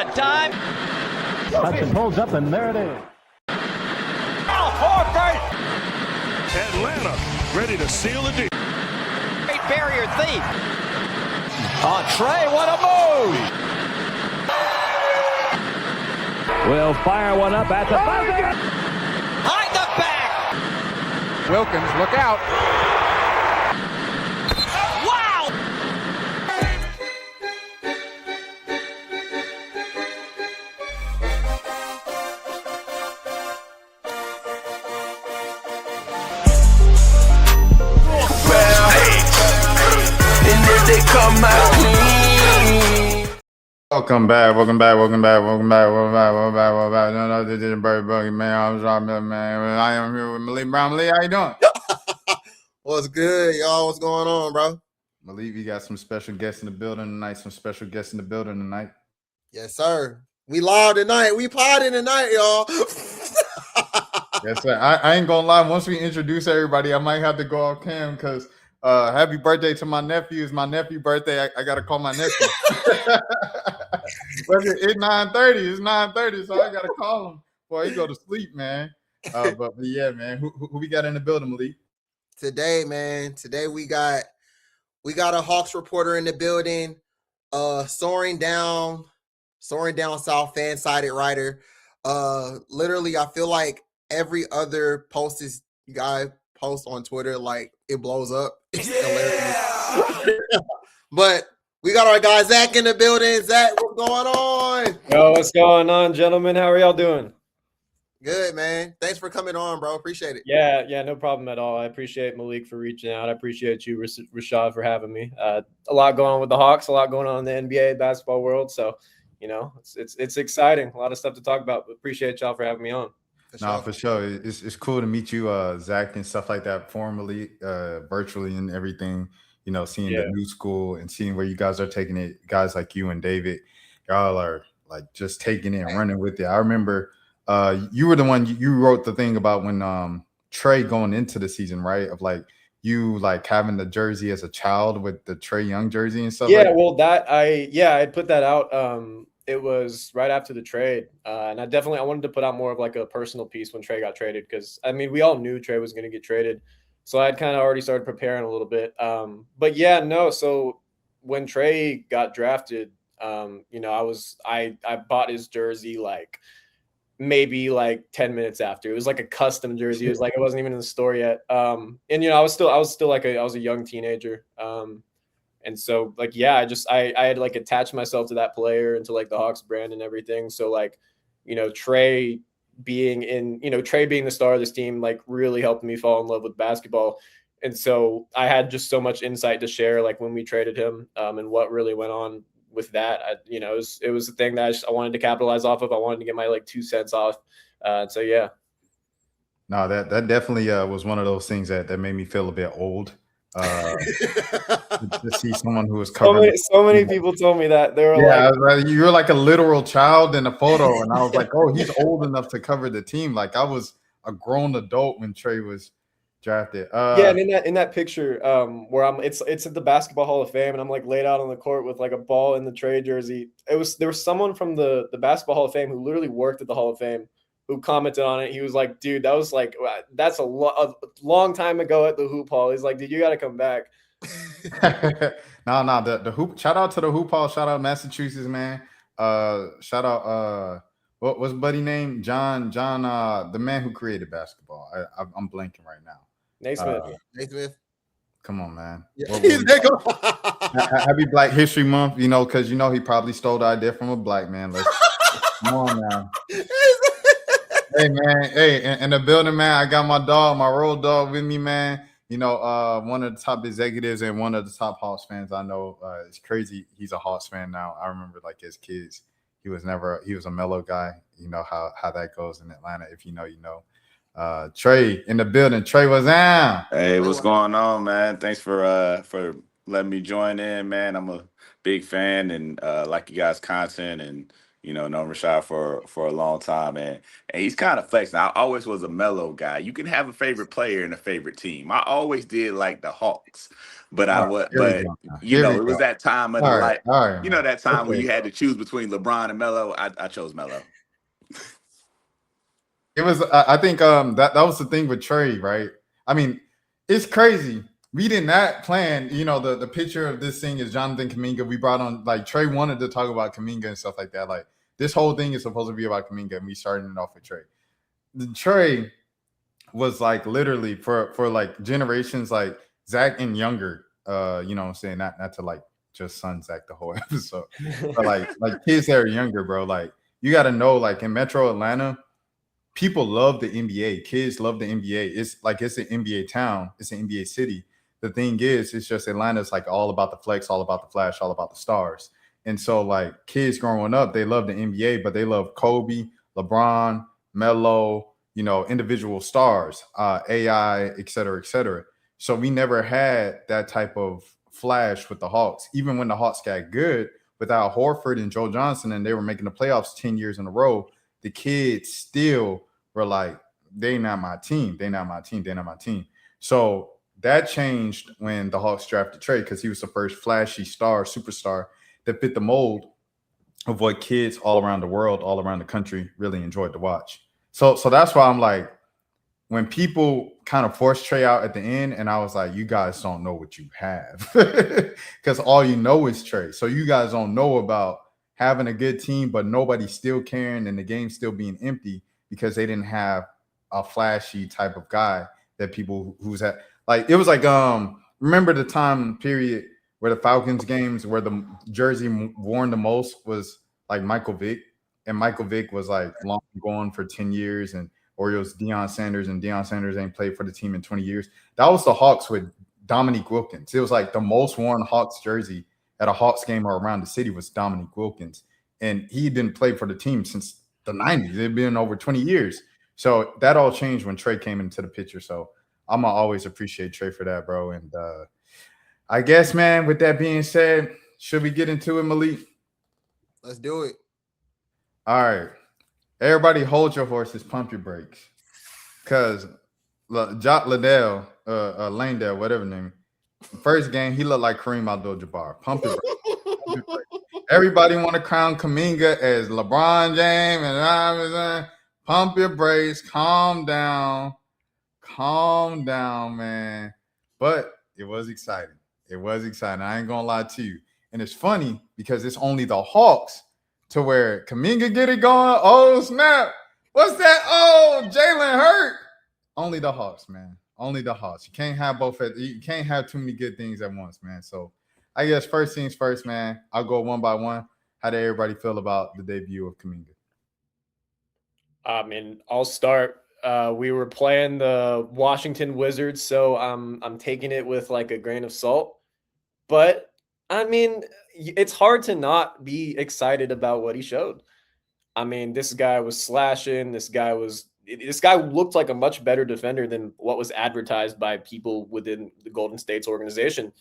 on time. Hudson pulls up, and there it is. Al Horford. Atlanta ready to seal the deal. Great barrier thief. On Trey, what a move. Will fire one up at the buzzer. Behind the back. Wilkins, look out. Wow. Welcome back. No, this is Bird Buggy, man. I'm sorry, man. I am here with Malik Brown. Malik, how you doing? What's good, y'all? What's going on, bro? Malik, we got some special guests in the building tonight. Yes, sir. We live tonight. We potting tonight, y'all. Yes, sir. I ain't gonna lie. Once we introduce everybody, I might have to go off cam because happy birthday to my nephew. It's my nephew's birthday. I gotta call my nephew. It's 9:30. It's 9:30, so I gotta call him before he go to sleep, man. But yeah, man. Who we got in the building, Malik? Today, man. Today we got a Hawks reporter in the building. Soaring down South fan-sided writer. Literally, I feel like every other post is you guys post on Twitter, like it blows up. It's hilarious. But we got our guy Zach in the building. Zach, what's going on? Yo, what's going on, gentlemen? How are y'all doing? Good, man. Thanks for coming on, bro. Appreciate it. Yeah, no problem at all. I appreciate Malik for reaching out. I appreciate you, Rashad, for having me. A lot going on with the Hawks, a lot going on in the NBA basketball world. So, you know, it's exciting. A lot of stuff to talk about. But appreciate y'all for having me on. For sure. It's cool to meet you, Zach, and stuff like that formally, virtually and everything. You know, seeing the new school and seeing where you guys are taking it. Guys like you and David, y'all are like just taking it and running with it. I remember you were the one you wrote the thing about when Trey going into the season, right? Of like you like having the jersey as a child with the Trey Young jersey and stuff. Yeah, like well, I put that out. It was right after the trade, and I wanted to put out more of like a personal piece when Trey got traded because I mean we all knew Trey was going to get traded. So I'd kind of already started preparing a little bit. But yeah, no. So when Trey got drafted, you know, I bought his jersey like maybe like 10 minutes after. It was like a custom jersey. It was like it wasn't even in the store yet. And you know, I was still like I was a young teenager. And so like yeah, I had like attached myself to that player and to like the Hawks brand and everything. So like, you know, Trey being the star of this team like really helped me fall in love with basketball. And so I had just so much insight to share like when we traded him and what really went on with that. It was a thing that I wanted to capitalize off of. I wanted to get my like 2 cents off. So yeah. No, that definitely was one of those things that made me feel a bit old. To see someone who was covered. So many people told me that. They were like, you're like a literal child in a photo, and I was like, oh, he's old enough to cover the team. Like I was a grown adult when Trey was drafted. And in that picture, where it's at the Basketball Hall of Fame, and I'm like laid out on the court with like a ball in the Trey jersey. There was someone from the Basketball Hall of Fame who literally worked at the Hall of Fame who commented on it. He was like, dude, that was like, that's a long time ago at the Hoop Hall. He's like, dude, you got to come back. No, the Hoop. Shout out to the Hoop Hall. Shout out Massachusetts, man. Shout out what's buddy name? John, the man who created basketball. I'm blanking right now. Nate Smith. Nate Smith. Come on, man. Yeah. Happy Black History Month, you know, because you know he probably stole the idea from a black man. Come on now. Hey man, in the building, man. I got my road dog with me, man. You know, one of the top executives and one of the top Hawks fans I know. It's crazy. He's a Hawks fan now. I remember like as kids, he was a mellow guy. You know how that goes in Atlanta. If you know, you know. Trey in the building. Trey, what's down? Hey, what's going on, man? Thanks for letting me join in, man. I'm a big fan and like you guys' content and known Rashad for a long time, and he's kind of flexing. I always was a mellow guy. You can have a favorite player and a favorite team. I always did like the Hawks, but All right, here we go. Here we it was go. that time of the All right, light. all right, man. That time when Okay. you had to choose between LeBron and Melo. I chose Melo. It was. I think that was the thing with Trey, right? I mean, it's crazy. We did not plan. The picture of this thing is Jonathan Kuminga. We brought on like Trey wanted to talk about Kuminga and stuff like that. Like this whole thing is supposed to be about Kuminga, and we started it off with Trey. The Trey was like literally for like generations like Zach and younger. What I'm saying, not to like just son Zach the whole episode, but like kids that are younger, bro. Like you got to know, like in Metro Atlanta, people love the NBA. Kids love the NBA. It's an NBA town. It's an NBA city. The thing is, it's just Atlanta's like all about the flex, all about the flash, all about the stars. And so like kids growing up, they love the NBA, but they love Kobe, LeBron, Melo, individual stars, AI, et cetera, et cetera. So we never had that type of flash with the Hawks. Even when the Hawks got good without Horford and Joe Johnson and they were making the playoffs 10 years in a row, the kids still were like, they not my team. They not my team. They not my team. So that changed when the Hawks drafted Trey because he was the first flashy superstar that fit the mold of what kids all around the world, all around the country really enjoyed to watch. So that's why I'm like, when people kind of forced Trey out at the end, and I was like, you guys don't know what you have because all you know is Trey. So you guys don't know about having a good team, but nobody's still caring and the game still being empty because they didn't have a flashy type of guy that people who's at like, it was like, remember the time period where the Falcons games where the jersey worn the most was like Michael Vick, and Michael Vick was like long gone for 10 years and Orioles Deion Sanders, and Deion Sanders ain't played for the team in 20 years. That was the Hawks with Dominique Wilkins. It was like the most worn Hawks jersey at a Hawks game or around the city was Dominique Wilkins. And he didn't play for the team since the 90s. It'd been over 20 years. So that all changed when Trey came into the picture. So I'm going to always appreciate Trey for that, bro. And I guess, man, with that being said, should we get into it, Malik? Let's do it. All right. Everybody hold your horses, pump your brakes. Because Jock Liddell, Langdale, whatever name, first game, he looked like Kareem Abdul-Jabbar. Pump your brakes. Everybody want to crown Kuminga as LeBron James and pump your brakes. Calm down, man. But it was exciting. I ain't gonna lie to you. And it's funny because it's only the Hawks to where Kuminga get it going. Oh snap! What's that? Oh, Jalen hurt. Only the Hawks, man. Only the Hawks. You can't have both. You can't have too many good things at once, man. So I guess first things first, man. I'll go one by one. How did everybody feel about the debut of Kuminga? I'll start. We were playing the Washington Wizards, so I'm taking it with like a grain of salt. But I mean, it's hard to not be excited about what he showed. I mean, this guy was slashing. This guy looked like a much better defender than what was advertised by people within the Golden State's organization.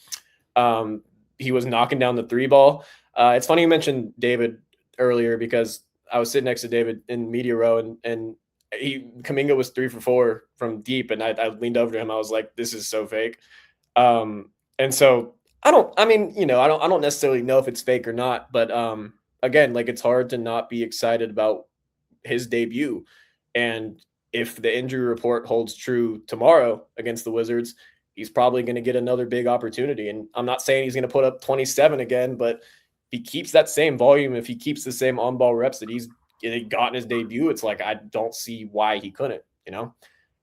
He was knocking down the three ball. It's funny you mentioned David earlier because I was sitting next to David in media row and Kuminga was 3 for 4 from deep, and I leaned over to him. I was like, "This is so fake." And so I don't necessarily know if it's fake or not, but again, like it's hard to not be excited about his debut. And if the injury report holds true tomorrow against the Wizards, he's probably going to get another big opportunity. And I'm not saying he's going to put up 27 again, but if he keeps that same volume, if he keeps the same on-ball reps that he got in his debut, it's like I don't see why he couldn't, So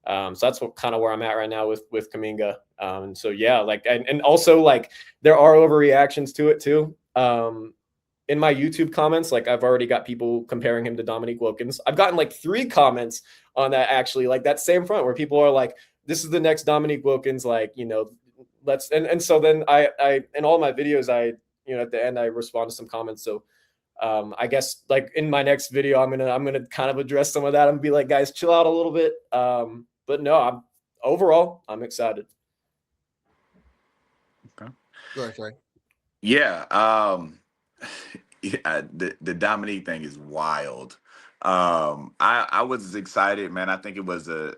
that's kind of where I'm at right now with Kuminga. And so yeah, like and also like there are overreactions to it too. In my YouTube comments, like I've already got people comparing him to Dominique Wilkins. I've gotten like 3 comments on that actually, like that same front where people are like, "This is the next Dominique Wilkins." Like let's and so then I in all my videos at the end I respond to some comments. So I guess like in my next video I'm gonna kind of address some of that and be like, guys, chill out a little bit. But no, I'm excited. Okay. Go ahead, Trey. Yeah. Yeah, the Dominique thing is wild. I was excited, man. I think it was a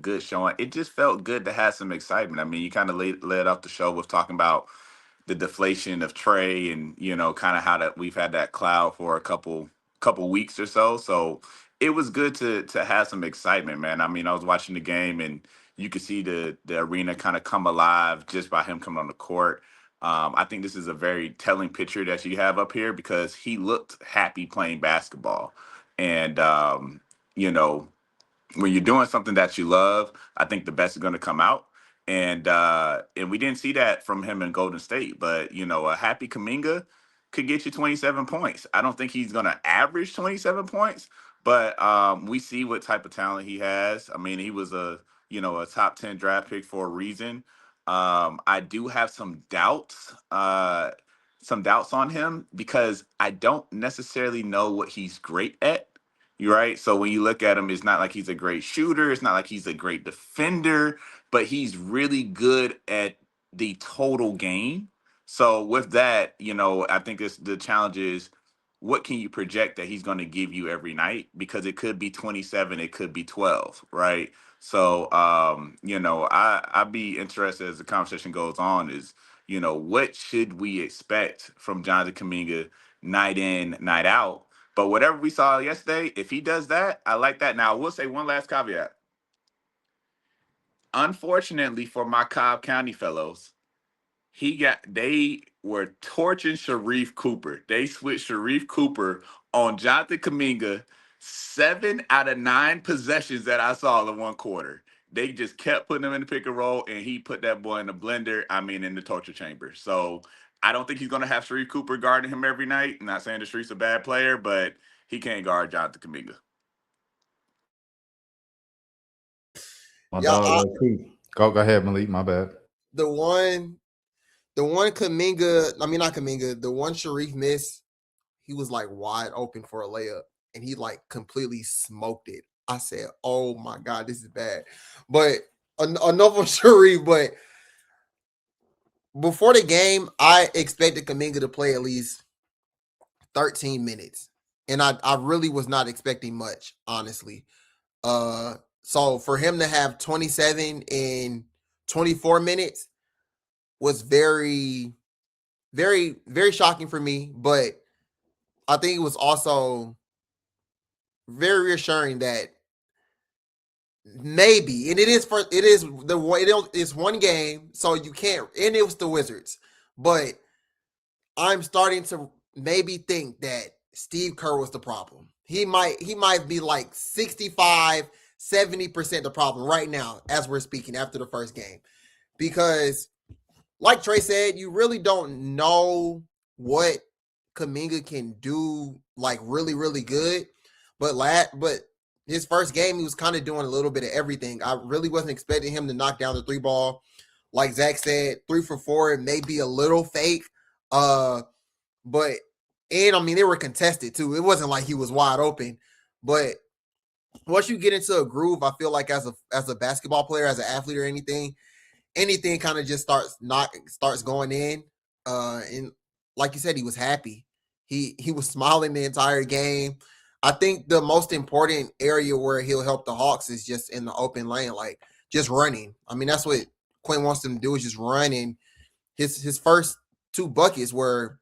good showing. It just felt good to have some excitement. I mean, you kind of led off the show with talking about the deflation of Trey, and kind of how that we've had that cloud for a couple weeks or so. So it was good to have some excitement, man. I mean, I was watching the game, and you could see the arena kind of come alive just by him coming on the court. I think this is a very telling picture that you have up here, because he looked happy playing basketball. And you know, when you're doing something that you love, I think the best is going to come out. And we didn't see that from him in Golden State. But a happy Kaminga could get you 27 points. I don't think he's going to average 27 points, but we see what type of talent he has. I mean, he was a top 10 draft pick for a reason. I do have some doubts on him, because I don't necessarily know what he's great at. You're right. So when you look at him, it's not like he's a great shooter. It's not like he's a great defender, but he's really good at the total game. So with that, I think the challenge is, what can you project that he's going to give you every night? Because it could be 27, it could be 12, right? So, I'd be interested as the conversation goes on is, what should we expect from Jonathan Kaminga night in, night out? But whatever we saw yesterday, if he does that, I like that. Now, I will say one last caveat. Unfortunately for my Cobb County fellows, they were torching Sharif Cooper. They switched Sharif Cooper on Jonathan Kaminga 7 out of 9 possessions that I saw in one quarter. They just kept putting him in the pick and roll, and he put that boy in the blender. I mean, in the torture chamber. So I don't think he's going to have Sharif Cooper guarding him every night. I'm not saying the Street's a bad player, but he can't guard Jonathan Kaminga. My Yeah, dog, go ahead, Malik. My bad. the one Kaminga, I mean not Kaminga, the one Sharif missed, he was like wide open for a layup, and he like completely smoked it. I said, "Oh my god, this is bad." But enough of Sharif. But before the game, I expected Kaminga to play at least 13 minutes, and I really was not expecting much, honestly. So for him to have 27 in 24 minutes was very, very, very shocking for me. But I think it was also very reassuring that maybe, and it's one game, so you can't, and it was the Wizards, but I'm starting to maybe think that Steve Kerr was the problem. He might be like 65-70% the problem right now as we're speaking after the first game, because like Trey said, you really don't know what Kaminga can do like really, really good. But his first game, he was kind of doing a little bit of everything. I really wasn't expecting him to knock down the 3 ball. Like Zach said, 3 for 4, it may be a little fake. But I mean, they were contested too. It wasn't like he was wide open. But once you get into a groove, I feel like as a basketball player, as an athlete or anything kind of just starts going in. And like you said, he was happy. He was smiling the entire game. I think the most important area where he'll help the Hawks is just in the open lane, like just running. I mean, that's what Quinn wants them to do, is just run. And his first 2 buckets were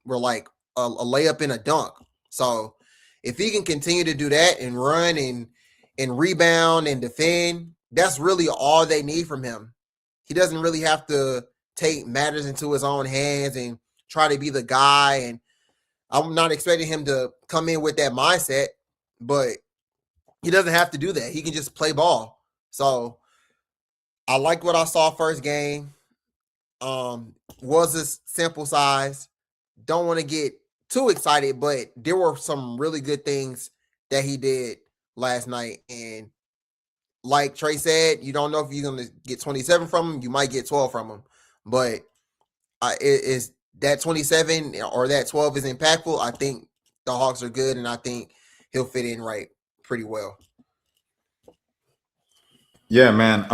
like a layup and a dunk. So if he can continue to do that and run and rebound and defend, that's really all they need from him. He doesn't really have to take matters into his own hands and try to be the guy. And I'm not expecting him to come in with that mindset, but he doesn't have to do that. He can just play ball. So I like what I saw first game. Was a sample size. Don't want to get too excited, but there were some really good things that he did last night. And like Trey said, you don't know if you're going to get 27 from him. You might get 12 from him. But it is that 27 or that 12 is impactful. I think the Hawks are good, and I think he'll fit in right pretty well. Yeah, man.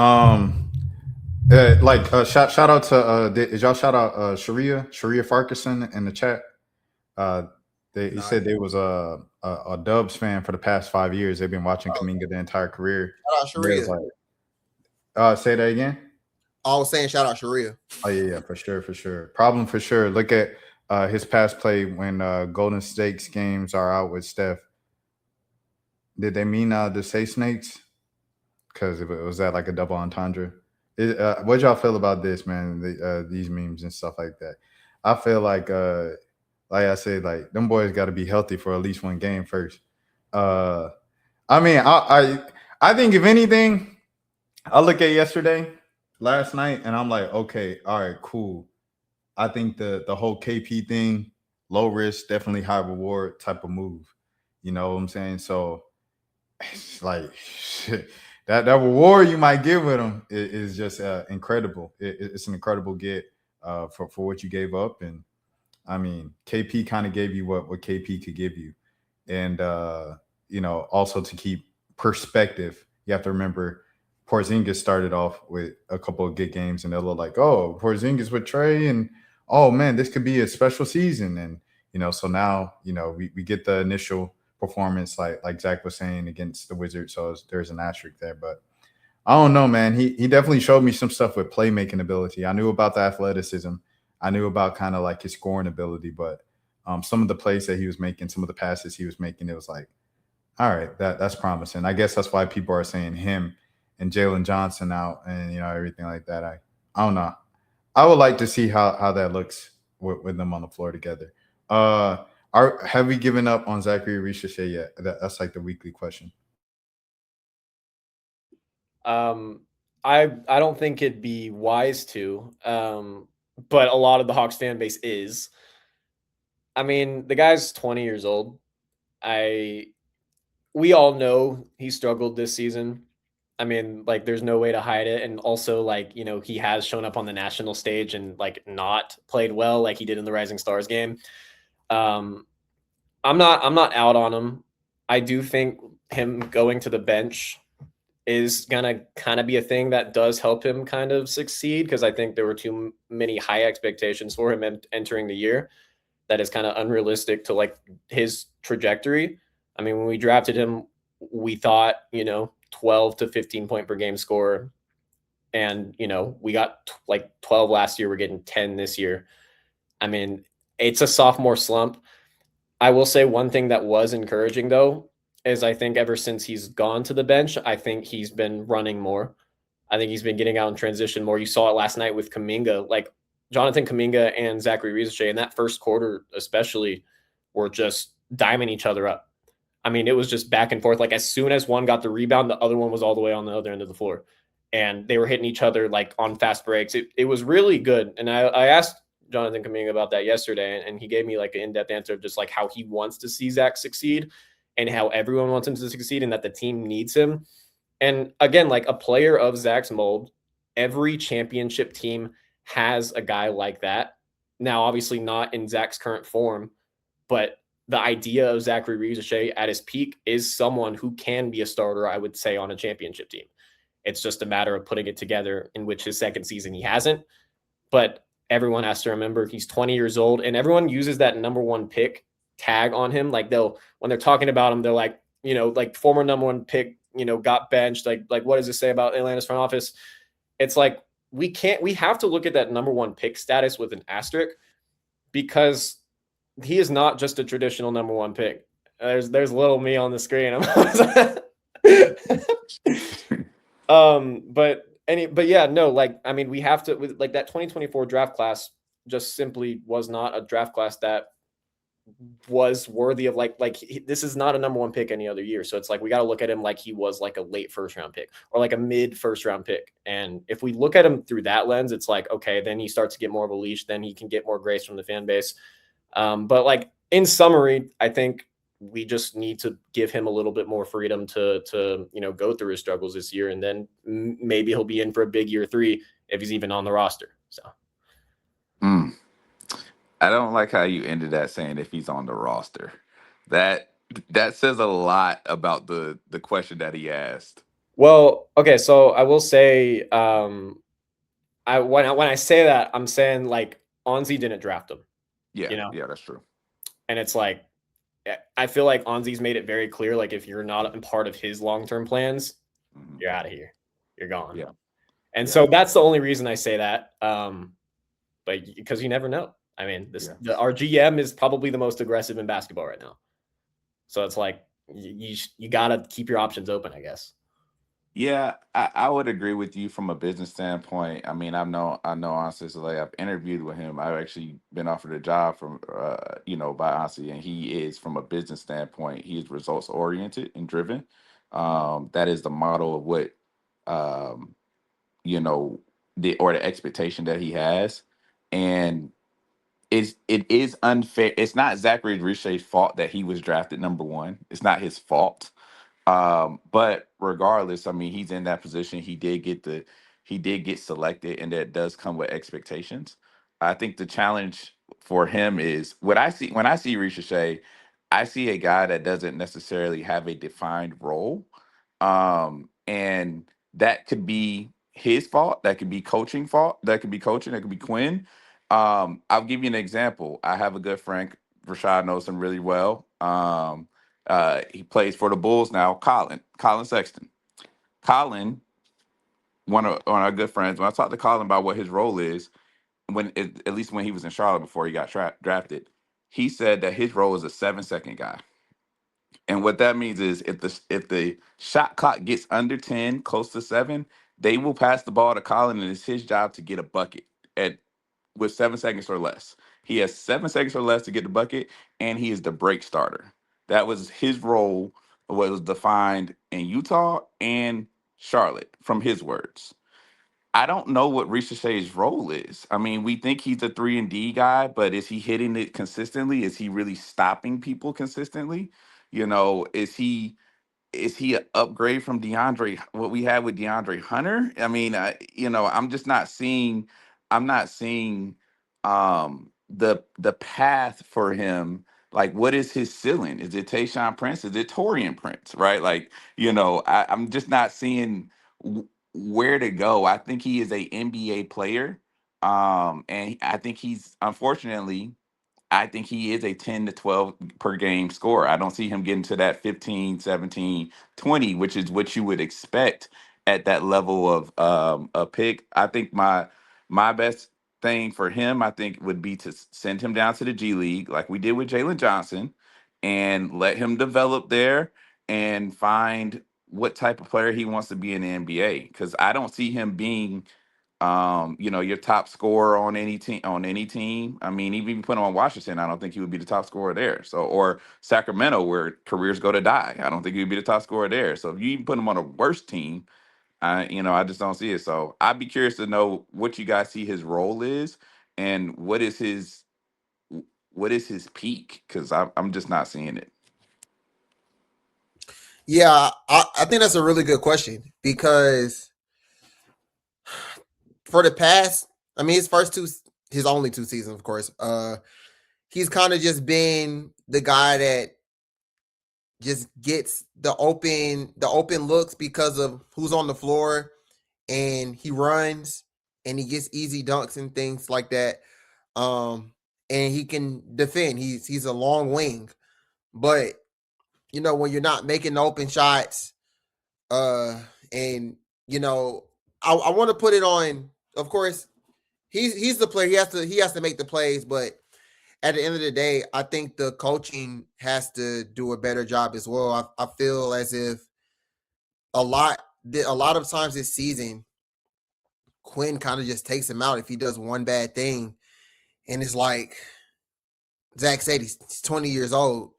Shout out to did y'all shout out Sharia Farquharson in the chat? He Nah, said they was a Dubs fan for the past 5 years. They've been watching Kuminga the entire career. shout out And they was Sharia. like, say that again. I was saying shout out Sharia. Oh yeah, for sure. Problem for sure. Look at his past play when Golden State's games are out with Steph. Did they mean to say snakes? Because it was that like a double entendre. What y'all feel about this, man? These memes and stuff like that. I feel like I said, like them boys got to be healthy for at least one game first. I mean, I think if anything, I look at last night, and I'm like, okay, all right, cool. I think the whole KP thing, low risk, definitely high reward type of move. You know what I'm saying? So it's like shit, that reward you might get with him is just incredible. It's an incredible get for what you gave up, and I mean, KP kind of gave you what KP could give you, and also to keep perspective, you have to remember Porzingis started off with a couple of good games, and they look like, oh, Porzingis with Trey, and oh man, this could be a special season, and so now we get the initial performance like Zach was saying against the Wizards, so there's an asterisk there, but I don't know, man. He definitely showed me some stuff with playmaking ability. I knew about the athleticism. I knew about kind of like his scoring ability, but some of the plays that he was making, some of the passes he was making, it was like, all right, that's promising. I guess that's why people are saying him and Jalen Johnson out and everything like that. I don't know. I would like to see how that looks with them on the floor together. Have we given up on Zachary Ricochet yet? That's like the weekly question. I don't think it'd be wise to, but a lot of the Hawks fan base is. I mean, the guy's 20 years old. We all know he struggled this season. I mean, like, there's no way to hide it. And also, like, he has shown up on the national stage and like not played well like he did in the Rising Stars game. I'm not out on him. I do think him going to the bench is gonna kind of be a thing that does help him kind of succeed, because I think there were too many high expectations for him entering the year that is kind of unrealistic to like his trajectory. I mean, when we drafted him, we thought 12 to 15 point per game scorer, and we got like 12 last year. We're getting 10 this year. I mean, it's a sophomore slump. I will say one thing that was encouraging though is I think ever since he's gone to the bench, I think he's been running more. I think he's been getting out in transition more. You saw it last night with Kuminga. Like, Jonathan Kuminga and Zachary Ricochet in that first quarter especially were just diming each other up. I mean, it was just back and forth. Like, as soon as one got the rebound, the other one was all the way on the other end of the floor. And they were hitting each other like on fast breaks. It was really good. And I asked Jonathan Kuminga about that yesterday, and he gave me like an in-depth answer of just like how he wants to see Zach succeed and how everyone wants him to succeed and that the team needs him. And again, like a player of Zach's mold, every championship team has a guy like that. Now, obviously not in Zach's current form, but the idea of Zachary Ricochet at his peak is someone who can be a starter, I would say, on a championship team. It's just a matter of putting it together, in which his second season he hasn't. But everyone has to remember he's 20 years old, and everyone uses that number one pick tag on him. Like, when they're talking about him, they're like, like former number one pick, got benched. Like what does this say about Atlanta's front office? It's like, we have to look at that number one pick status with an asterisk, because he is not just a traditional number one pick. There's little me on the screen. But yeah, no, like, I mean, we have to, like, that 2024 draft class just simply was not a draft class that was worthy of this is not a number one pick any other year. So it's like, we got to look at him like he was like a late first round pick or like a mid first round pick. And if we look at him through that lens, it's like, okay, then he starts to get more of a leash. Then he can get more grace from the fan base. But like, in summary, I think we just need to give him a little bit more freedom to go through his struggles this year. And then maybe he'll be in for a big year 3 if he's even on the roster. So. I don't like how you ended that saying if he's on the roster. That says a lot about the question that he asked. Well, okay, so I will say, when I say that, I'm saying like Onzi didn't draft him. Yeah, yeah, that's true. And it's like, I feel like Onzi's made it very clear, like if you're not a part of his long-term plans, you're out of here. You're gone. Yeah. And so that's the only reason I say that. But because you never know. I mean, our GM is probably the most aggressive in basketball right now. So it's like you got to keep your options open, I guess. Yeah, I would agree with you from a business standpoint. I mean, I know honestly, so like I've interviewed with him. I've actually been offered a job from by Honestly, and he is, from a business standpoint, he is results oriented and driven. That is the model of what um, the expectation that he has. And it is unfair. It's not Zachary Richey's fault that he was drafted number one. It's not his fault. But regardless, I mean, he's in that position. He did get selected, and that does come with expectations. I think the challenge for him is what I see when I see Ricochet, I see a guy that doesn't necessarily have a defined role. And that could be his fault, that could be coaching fault, that could be coaching, that could be Quinn. I'll give you an example. I have a good friend, Rashad knows him really well. He plays for the Bulls now. Colin Sexton. Colin, one of our good friends. When I talked to Colin about what his role is, at least when he was in Charlotte before he got drafted, he said that his role is a 7-second guy. And what that means is if the shot clock gets under 10, close to 7, they will pass the ball to Colin, and it's his job to get a bucket with 7 seconds or less. He has 7 seconds or less to get the bucket, and he is the break starter. That was his role, was defined in Utah and Charlotte, from his words. I don't know what Ricochet's role is. I mean, we think he's a 3-and-D guy, but is he hitting it consistently? Is he really stopping people consistently? Is he an upgrade from what we had with DeAndre Hunter? I mean, I'm just not seeing. I'm not seeing the path for him. Like, what is his ceiling? Is it Tayshaun Prince? Is it Torian Prince? Right? Like, I'm just not seeing where to go. I think he is a NBA player, and I think I think he is a 10 to 12 per game scorer. I don't see him getting to that 15, 17, 20, which is what you would expect at that level of a pick. I think my best thing for him, I think, would be to send him down to the G League like we did with Jalen Johnson, and let him develop there and find what type of player he wants to be in the NBA. Because I don't see him being your top scorer on any team. I mean, even if you put him on Washington, I don't think he would be the top scorer there. So, or Sacramento, where careers go to die, I don't think he would be the top scorer there. So if you even put him on a worse team, I just don't see it. So I'd be curious to know what you guys see his role is, and what is his peak, because I'm just not seeing it. Yeah, I think that's a really good question, because for the past, I mean, his only 2 seasons, of course, he's kind of just been the guy that just gets the open looks because of who's on the floor, and he runs and he gets easy dunks and things like that. And he can defend. He's a long wing, but when you're not making open shots, and I want to put it on. Of course, he's the player. He has to make the plays, but at the end of the day, I think the coaching has to do a better job as well. I feel as if a lot of times this season, Quinn kind of just takes him out if he does one bad thing, and it's like Zach said, he's 20 years old.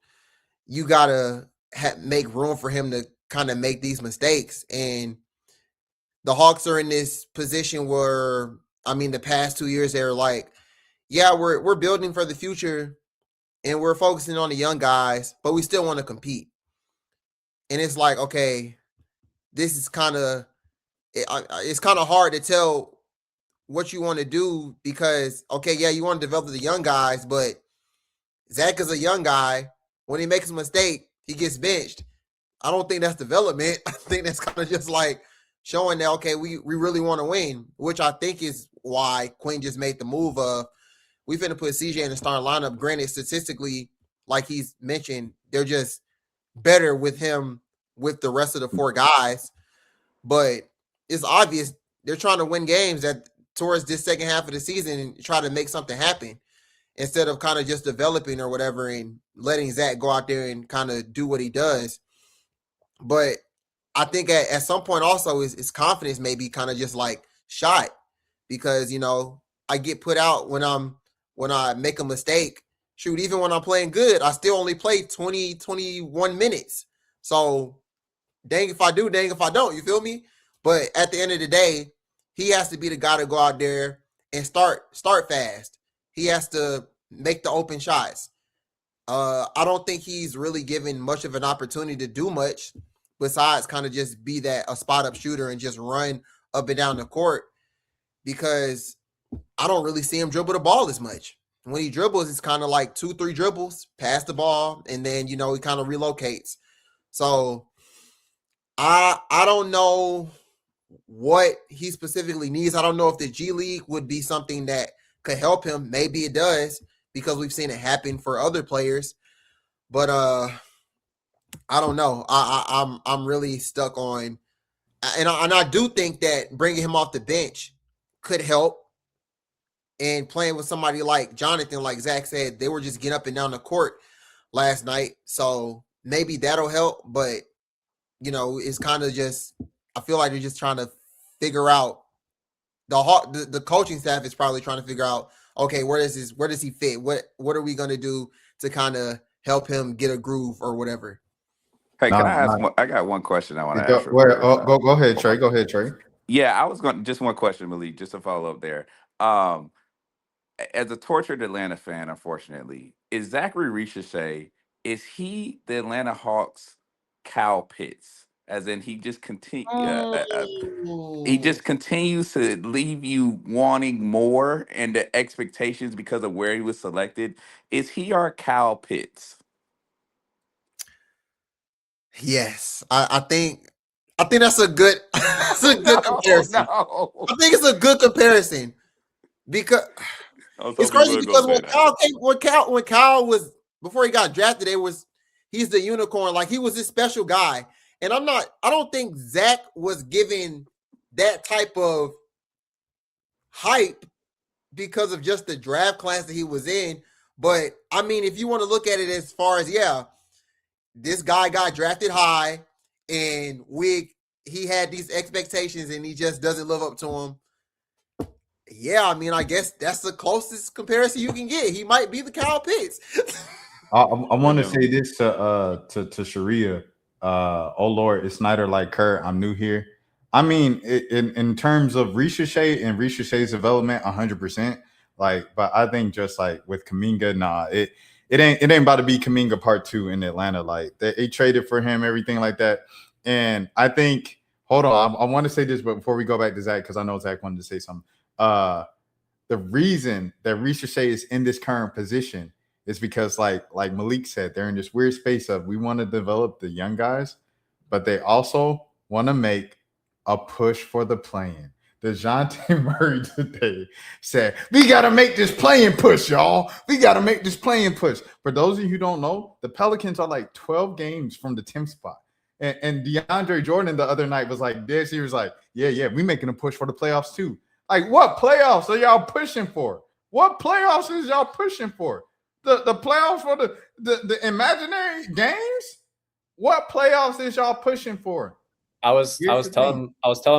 You gotta make room for him to kind of make these mistakes, and the Hawks are in this position where, I mean, the past 2 years they're like, yeah, we're building for the future and we're focusing on the young guys, but we still want to compete. And it's like, okay, this is it's kind of hard to tell what you want to do, because, okay, yeah, you want to develop the young guys, but Zach is a young guy. When he makes a mistake, he gets benched. I don't think that's development. I think that's kind of just like showing that, okay, we really want to win, which I think is why Quinn just made the move of, we finna put CJ in the starting lineup. Granted, statistically, like he's mentioned, they're just better with him with the rest of the 4 guys. But it's obvious they're trying to win games towards this second half of the season and try to make something happen instead of kind of just developing or whatever and letting Zach go out there and kind of do what he does. But I think at some point also his confidence may be kind of just like shot because, I get put out when I make a mistake. Shoot, even when I'm playing good, I still only play 20, 21 minutes. So dang if I do, dang if I don't, you feel me? But at the end of the day, he has to be the guy to go out there and start fast. He has to make the open shots. I don't think he's really given much of an opportunity to do much besides kind of just be a spot up shooter and just run up and down the court because I don't really see him dribble the ball as much. When he dribbles, it's kind of like 2-3 dribbles, pass the ball, and then, he kind of relocates. So I don't know what he specifically needs. I don't know if the G League would be something that could help him. Maybe it does because we've seen it happen for other players. But I don't know. I'm really stuck on, and I do think that bringing him off the bench could help. And playing with somebody like Jonathan, like Zach said, they were just getting up and down the court last night. So maybe that'll help. But, it's kind of just, I feel like they're just trying to figure out, the coaching staff is probably trying to figure out, okay, where does he fit? What are we going to do to kind of help him get a groove or whatever? Hey, can I ask? I got one question I want to ask. Go ahead, Trey. Go ahead, Trey. Yeah, I was going just one question, Malik, just to follow up there. As a tortured Atlanta fan, unfortunately, is Zachary Ricochet, is he the Atlanta Hawks Kyle Pitts? As in he just continues to leave you wanting more and the expectations because of where he was selected. Is he our Kyle Pitts? Yes. I think that's a good comparison. No. I think it's a good comparison because it's crazy because when Kyle was before he got drafted, he's the unicorn, like he was this special guy. And I don't think Zach was given that type of hype because of just the draft class that he was in. But I mean, if you want to look at it as far as, this guy got drafted high and he had these expectations and he just doesn't live up to them. Yeah, I mean, I guess that's the closest comparison you can get. He might be the Kyle Pitts. I want to say this to Sharia. Oh Lord, it's Snyder like Kurt. I'm new here. I mean, in terms of Ricochet and Ricochet's development, 100%. But I think just like with Kuminga, it ain't about to be Kuminga part 2 in Atlanta. Like they traded for him, everything like that. And I think, hold on, I want to say this, but before we go back to Zach, because I know Zach wanted to say something. The reason that Ricochet is in this current position is because, like Malik said, they're in this weird space of we want to develop the young guys, but they also want to make a push for the play-in. DeJounte Murray today said, we got to make this play-in push, y'all. We got to make this play-in push. For those of you who don't know, the Pelicans are like 12 games from the 10th spot. And DeAndre Jordan the other night was like this. He was like, yeah, we making a push for the playoffs too. Like, what playoffs are y'all pushing for? What playoffs is y'all pushing for? The playoffs for the imaginary games? What playoffs is y'all pushing for? I was telling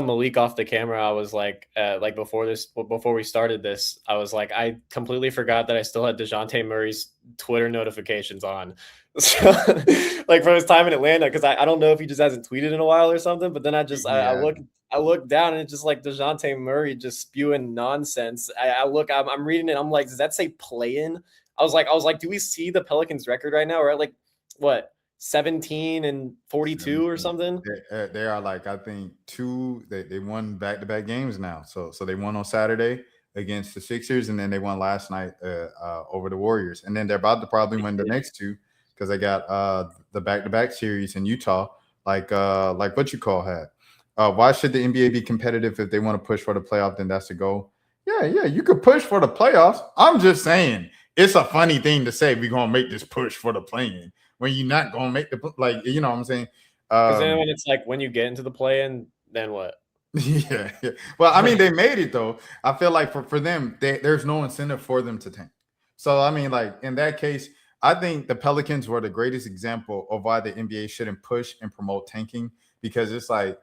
Malik off the camera. I was like before we started this, I was like, I completely forgot that I still had DeJounte Murray's Twitter notifications on. So, like from his time in Atlanta, because I don't know if he just hasn't tweeted in a while or something. But then I look down and it's just like DeJounte Murray just spewing nonsense. I'm reading it. I'm like, does that say play-in? I was like, do we see the Pelicans record right now? We're at like what? 17-42 or something. They are like, I think they won back-to-back games now. So they won on Saturday against the Sixers, and then they won last night over the Warriors. And then they're about to probably win the next two because they got the back-to-back series in Utah, like what you call had. Why should the NBA be competitive if they want to push for the playoff? Then that's the goal. Yeah, you could push for the playoffs. I'm just saying, it's a funny thing to say we're gonna make this push for the play-in when you're not gonna make the you know what I'm saying? Because then when it's like when you get into the play-in, then what? Yeah. Well, I mean, they made it though. I feel like for them, there's no incentive for them to tank. So I mean, like in that case, I think the Pelicans were the greatest example of why the NBA shouldn't push and promote tanking, because it's like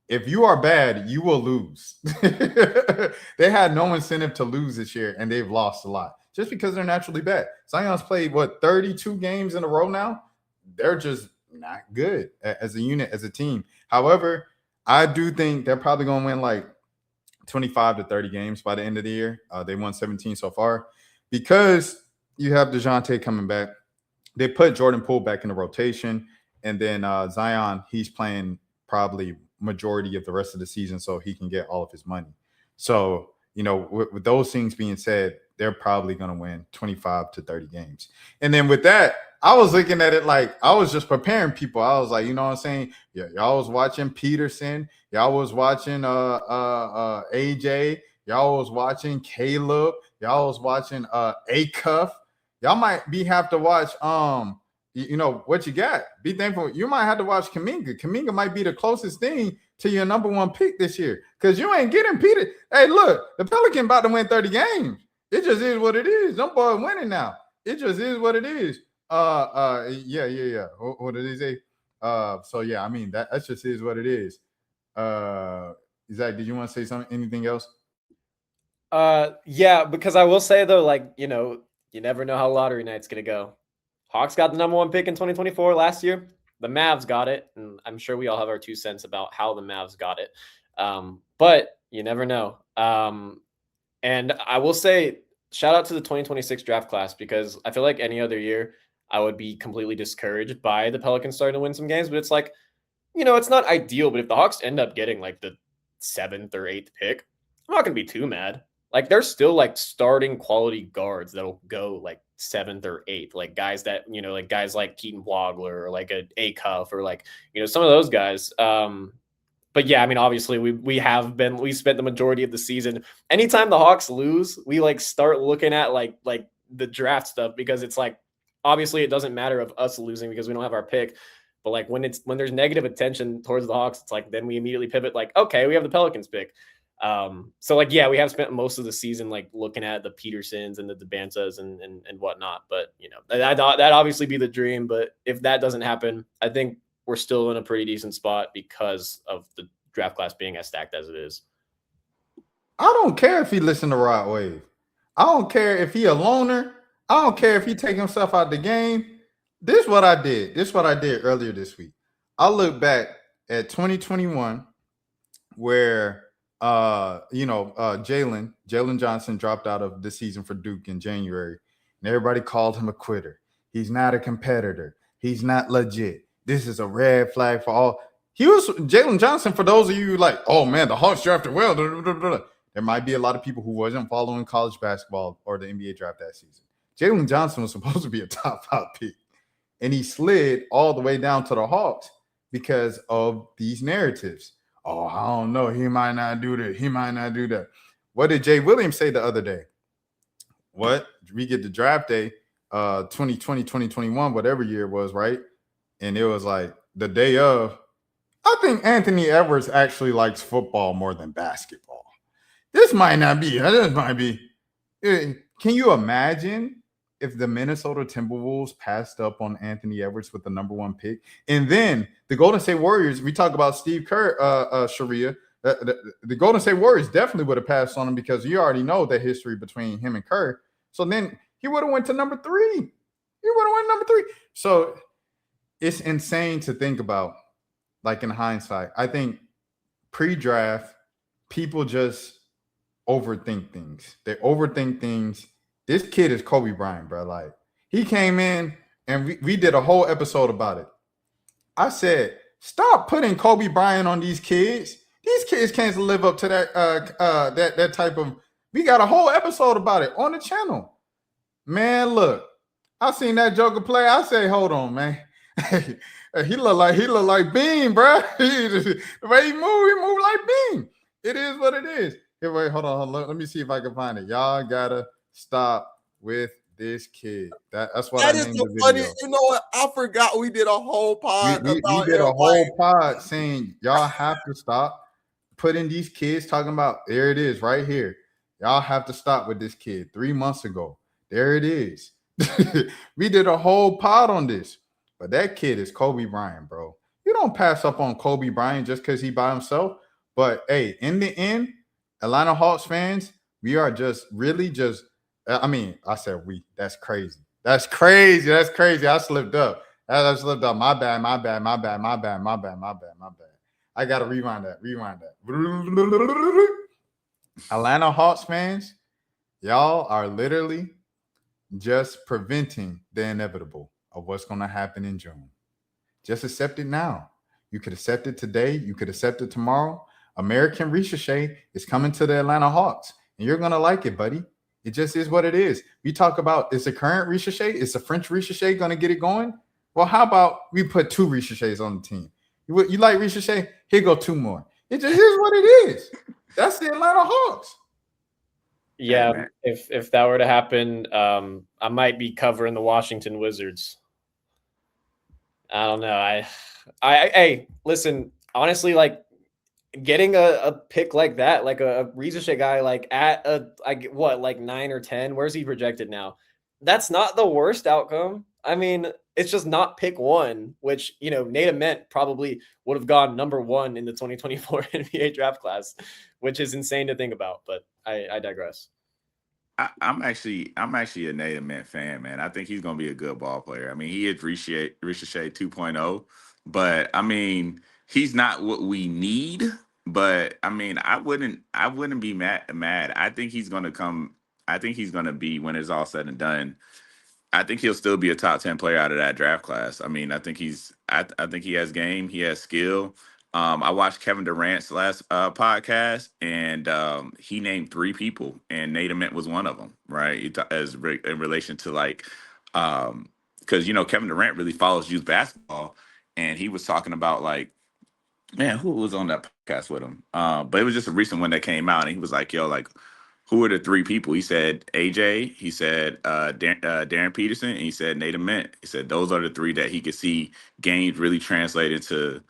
if you are bad, you will lose. They had no incentive to lose this year, and they've lost a lot just because they're naturally bad. Zion's played 32 games in a row now. They're just not good as a unit, as a team. However, I do think they're probably going to win like 25 to 30 games by the end of the year. They won 17 so far because you have DeJounte coming back. They put Jordan Poole back in the rotation, and then Zion, he's playing probably majority of the rest of the season so he can get all of his money. So, you know, with those things being said, they're probably going to win 25 to 30 games. And then with that, I was looking at it like I was just preparing people. I was like, you know what I'm saying? Yeah, y'all was watching Peterson. Y'all was watching AJ. Y'all was watching Caleb. Y'all was watching Acuff. Y'all might have to watch you know what you got. Be thankful. You might have to watch Kuminga. Kuminga might be the closest thing to your number one pick this year because you ain't getting Peter. Hey, look, the Pelican about to win 30 games. It just is what it is. Them boys winning now. It just is what it is. Yeah. What did he say? So yeah, I mean that just is what it is. Zach, did you want to say something? Anything else? Yeah, because I will say though, like, you know, you never know how lottery night's gonna go. Hawks got the number one pick in 2024 last year. The Mavs got it, and I'm sure we all have our 2 cents about how the Mavs got it. But you never know. And I will say, shout out to the 2026 draft class, because I feel like any other year I would be completely discouraged by the Pelicans starting to win some games. But it's like, you know, it's not ideal. But if the Hawks end up getting like the 7th or 8th pick, I'm not going to be too mad. Like, there's still like starting quality guards that'll go like 7th or 8th, like guys that, you know, like guys like Keaton Wagler or like a Acuff or like, you know, some of those guys. But yeah, I mean, obviously we spent the majority of the season. Anytime the Hawks lose, we like start looking at like the draft stuff, because it's like, obviously it doesn't matter of us losing because we don't have our pick. But like when there's negative attention towards the Hawks, it's like, then we immediately pivot like, okay, we have the Pelicans pick. So like, yeah, we have spent most of the season like looking at the Petersons and the DeBantas and whatnot. But you know, that obviously be the dream. But if that doesn't happen, I think we're still in a pretty decent spot because of the draft class being as stacked as it is. I don't care if he listened to Rod Wave. I don't care if he a loner. I don't care if he take himself out the game. This is what I did. This is what I did earlier this week. I look back at 2021 where Jalen Johnson dropped out of the season for Duke in January, and everybody called him a quitter. He's not a competitor. He's not legit. This is a red flag for all. He was Jalen Johnson. For those of you like, oh man, the Hawks drafted well. There might be a lot of people who wasn't following college basketball or the NBA draft that season. Jalen Johnson was supposed to be a top 5 pick, and he slid all the way down to the Hawks because of these narratives. Oh, I don't know. He might not do that. He might not do that. What did Jay Williams say the other day? What? We get the draft day, 2020, 2021, whatever year it was, right? And it was like the day of. I think Anthony Edwards actually likes football more than basketball. This might not be. This might be. Can you imagine if the Minnesota Timberwolves passed up on Anthony Edwards with the number 1 pick, and then the Golden State Warriors, we talk about Steve Kerr, Sharia, the Golden State Warriors definitely would have passed on him because you already know the history between him and Kerr. So then he would have went to number 3. He would have went number 3. So it's insane to think about, like in hindsight. I think pre-draft, people just overthink things. They overthink things. This kid is Kobe Bryant, bro. Like, he came in and we did a whole episode about it. I said, stop putting Kobe Bryant on these kids. These kids can't live up to that type of. We got a whole episode about it on the channel. Man, look, I seen that Joker play. I say, hold on, man. he look like Bean, bro. The way he move like Bean. It is what it is. Here, wait, hold on. Let me see if I can find it. Y'all gotta stop with this kid. That's what That I is named so the funny. video. You know what? I forgot we did a whole pod We about did him. a whole pod saying y'all have to stop putting these kids talking about. There it is right here. Y'all have to stop with this kid 3 months ago. There it is. We did a whole pod on this, but that kid is Kobe Bryant, bro. You don't pass up on Kobe Bryant just because he by himself. But hey, in the end, Atlanta Hawks fans, we are just really just. I mean, I said we. That's crazy. That's crazy. That's crazy. I slipped up. I slipped up. My bad. My bad. My bad. My bad. My bad. My bad. My bad. I gotta rewind that. Rewind that. Atlanta Hawks fans, y'all are literally just preventing the inevitable of what's going to happen in June. Just accept it now. You could accept it today. You could accept it tomorrow. American Ricochet is coming to the Atlanta Hawks, and you're going to like it, buddy. It just is what it is. We talk about, is the current Ricochet, is the French Ricochet going to get it going? Well, how about we put 2 Ricochets on the team? You like Ricochet? Here go 2 more. It just is what it is. That's the Atlanta Hawks. Yeah, Hey, if that were to happen, I might be covering the Washington Wizards. I don't know. Hey, listen, honestly, like getting a pick like that, like a Ricochet guy, like at like 9 or 10, where's he projected now? That's not the worst outcome. I mean, it's just not pick 1, which, Nate Ament probably would have gone number 1 in the 2024 NBA draft class, which is insane to think about, but I digress. I'm actually a Nate Ament fan, man. I think he's gonna be a good ball player. I mean, he is Ricochet 2.0, but I mean, he's not what we need. But I mean, I wouldn't be mad. I think he's gonna come. I think he's gonna be, when it's all said and done, I think he'll still be a top 10 player out of that draft class. I mean, I think I think he has game, he has skill. I watched Kevin Durant's last podcast, and he named 3 people, and Nate Ament was one of them, right? In relation to because Kevin Durant really follows youth basketball, and he was talking about like, man, who was on that podcast with him? But it was just a recent one that came out, and he was like, yo, like, who are the 3 people? He said AJ, he said Darren Peterson, and he said Nate Ament. He said those are the 3 that he could see games really translate into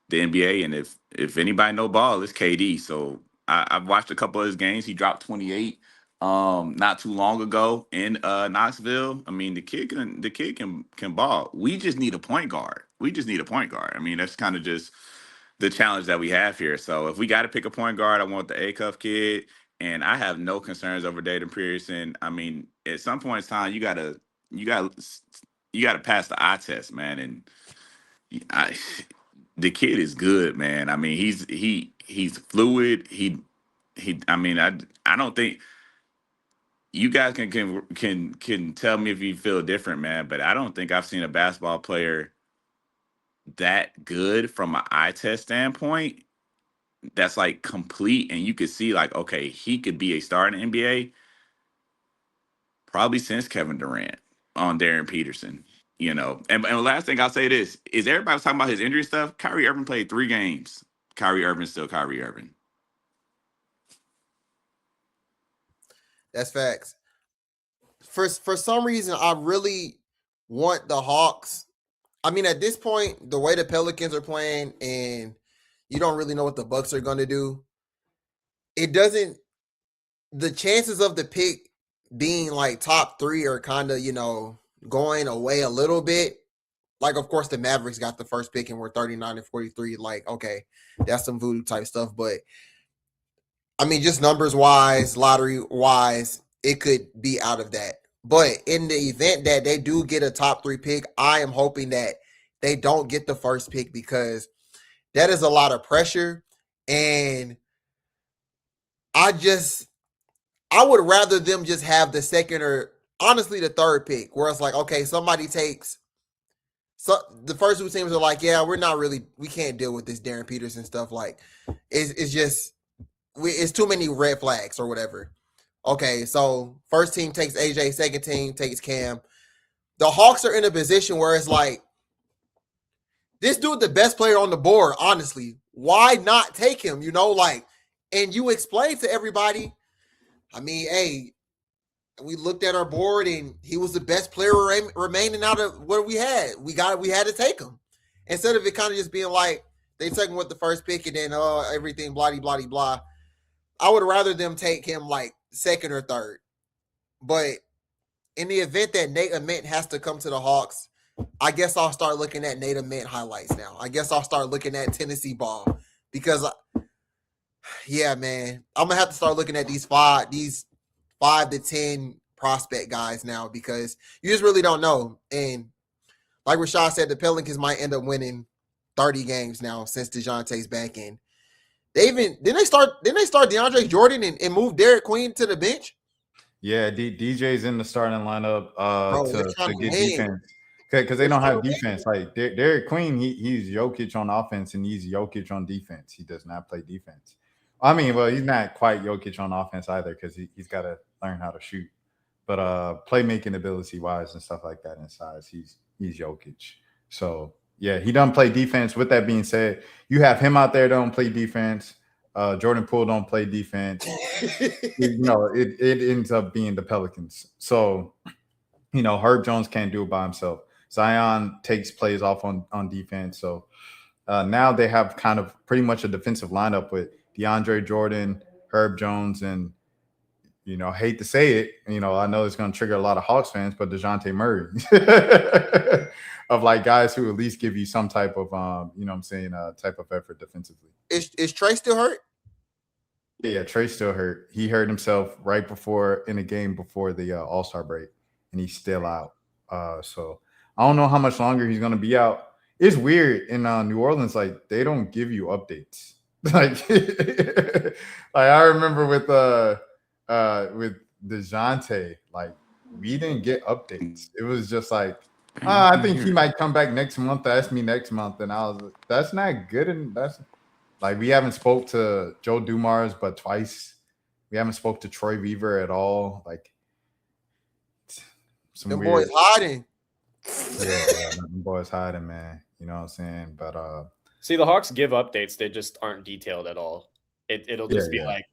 the NBA. And if anybody know ball, it's KD. So I've watched a couple of his games. He dropped 28 not too long ago in Knoxville. I mean, the kid can ball. We just need a point guard. I mean, that's kind of just the challenge that we have here. So if we got to pick a point guard, I want the Acuff kid, and I have no concerns over Dayton Pearson. I mean, at some point in time, you gotta pass the eye test, man. And the kid is good, man. I mean, he's fluid. I mean, I don't think you guys can tell me if you feel different, man. But I don't think I've seen a basketball player that good from an eye test standpoint that's like complete, and you could see like, okay, he could be a star in the NBA probably since Kevin Durant on Darren Peterson. And the last thing I'll say this is, everybody was talking about his injury stuff. Kyrie Irving played 3 games. Kyrie Irving's still Kyrie Irving. That's facts. For some reason, I really want the Hawks. I mean, at this point, the way the Pelicans are playing, and you don't really know what the Bucks are going to do, the chances of the pick being like top 3 are kind of, going away a little bit. Like, of course, the Mavericks got the first pick and we're 39 and 43. Like, okay, that's some voodoo type stuff. But I mean, just numbers wise, lottery wise, it could be out of that. But in the event that they do get a top 3 pick, I am hoping that they don't get the first pick, because that is a lot of pressure. And I would rather them just have the second, or honestly the 3rd pick, where it's like, okay, somebody takes. So the first 2 teams are like, yeah, we can't deal with this Darren Peterson stuff. Like, it's too many red flags or whatever. Okay, so first team takes AJ, second team takes Cam. The Hawks are in a position where it's like, this dude, the best player on the board, honestly. Why not take him? And you explain to everybody, I mean, hey, we looked at our board and he was the best player remaining out of what we had. We had to take him. Instead of it kind of just being like they took him with the first pick and then everything blah blah blah. I would rather them take him like second or third. But in the event that Nate Ament has to come to the Hawks, I guess I'll start looking at Nate Ament highlights now. I guess I'll start looking at Tennessee ball because, yeah, man, I'm gonna have to start looking at these 5 to 10 prospect guys now because you just really don't know. And like Rashad said, the Pelicans might end up winning 30 games now since DeJounte's back in. Didn't they start DeAndre Jordan and move Derek Queen to the bench? Yeah, DJ's in the starting lineup to get ahead. defense because they don't have defense. Like Derek Queen, he's Jokic on offense and he's Jokic on defense. He does not play defense. I mean, well, he's not quite Jokic on offense either because he's got to learn how to shoot. But playmaking ability wise and stuff like that in size, he's Jokic. So yeah, he doesn't play defense. With that being said, you have him out there that don't play defense. Jordan Poole don't play defense. It ends up being the Pelicans. So, Herb Jones can't do it by himself. Zion takes plays off on defense. So now they have kind of pretty much a defensive lineup with DeAndre Jordan, Herb Jones, and hate to say it, I know it's going to trigger a lot of Hawks fans, but DeJounte Murray of like guys who at least give you some type of, type of effort defensively. Is Trey still hurt? Yeah, Trey's still hurt. He hurt himself right before in a game before the All-Star break, and he's still out. So I don't know how much longer he's going to be out. It's weird in New Orleans, like they don't give you updates. like I remember with DeJounte, like we didn't get updates. It was just like, I think he might come back next month. Ask me next month, and I was like, that's not good. And that's like we haven't spoke to Joe Dumars but twice. We haven't spoke to Troy Weaver at all. Like some boys hiding. Yeah, them boys hiding, man. You know what I'm saying? But see, the Hawks give updates. They just aren't detailed at all. It'll just be like,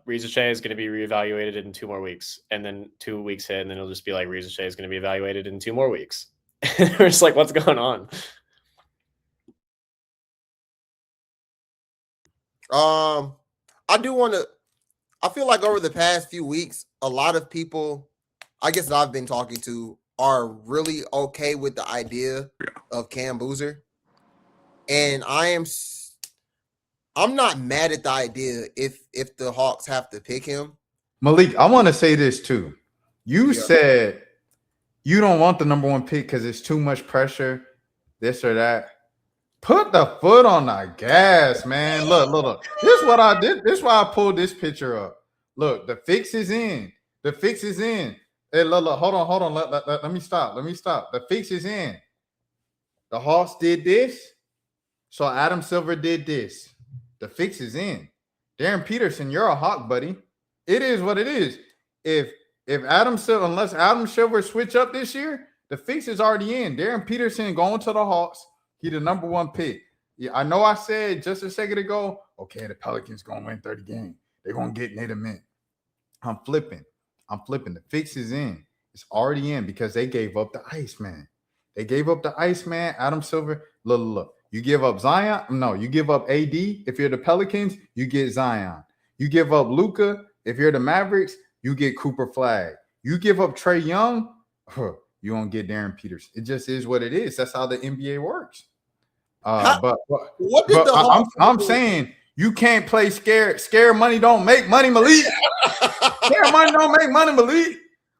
Reza Shea is going to be reevaluated in 2 more weeks, and then 2 weeks hit, and then it'll just be like Reza Shea is going to be evaluated in 2 more weeks. We're just like, what's going on? I feel like over the past few weeks, a lot of people, I guess that I've been talking to, are really okay with the idea of Cam Boozer, and I'm not mad at the idea if the Hawks have to pick him. Malik, I want to say this too. You said you don't want the number 1 pick because it's too much pressure, this or that. Put the foot on the gas, man. Look. This is what I did. This is why I pulled this picture up. Look, the fix is in. The fix is in. Hey, look, hold on. Let me stop. The fix is in. The Hawks did this. So Adam Silver did this. The fix is in. Darren Peterson, you're a Hawk, buddy. It is what it is. If unless Adam Silver switch up this year, the fix is already in. Darren Peterson going to the Hawks. He the number 1 pick. Yeah, I know I said just a second ago, okay, the Pelicans going to win 30 games. They're going to get Nate Ament. I'm flipping. The fix is in. It's already in because they gave up the Iceman. Adam Silver. Look. You give up Zion? No, you give up AD. If you're the Pelicans, you get Zion. You give up Luka. If you're the Mavericks, you get Cooper Flag. You give up Trey Young, you don't get Darren Peterson. It just is what it is. That's how the NBA works. I'm saying you can't play scared. Scare money don't make money, Malik. Scare money don't make money, Malik.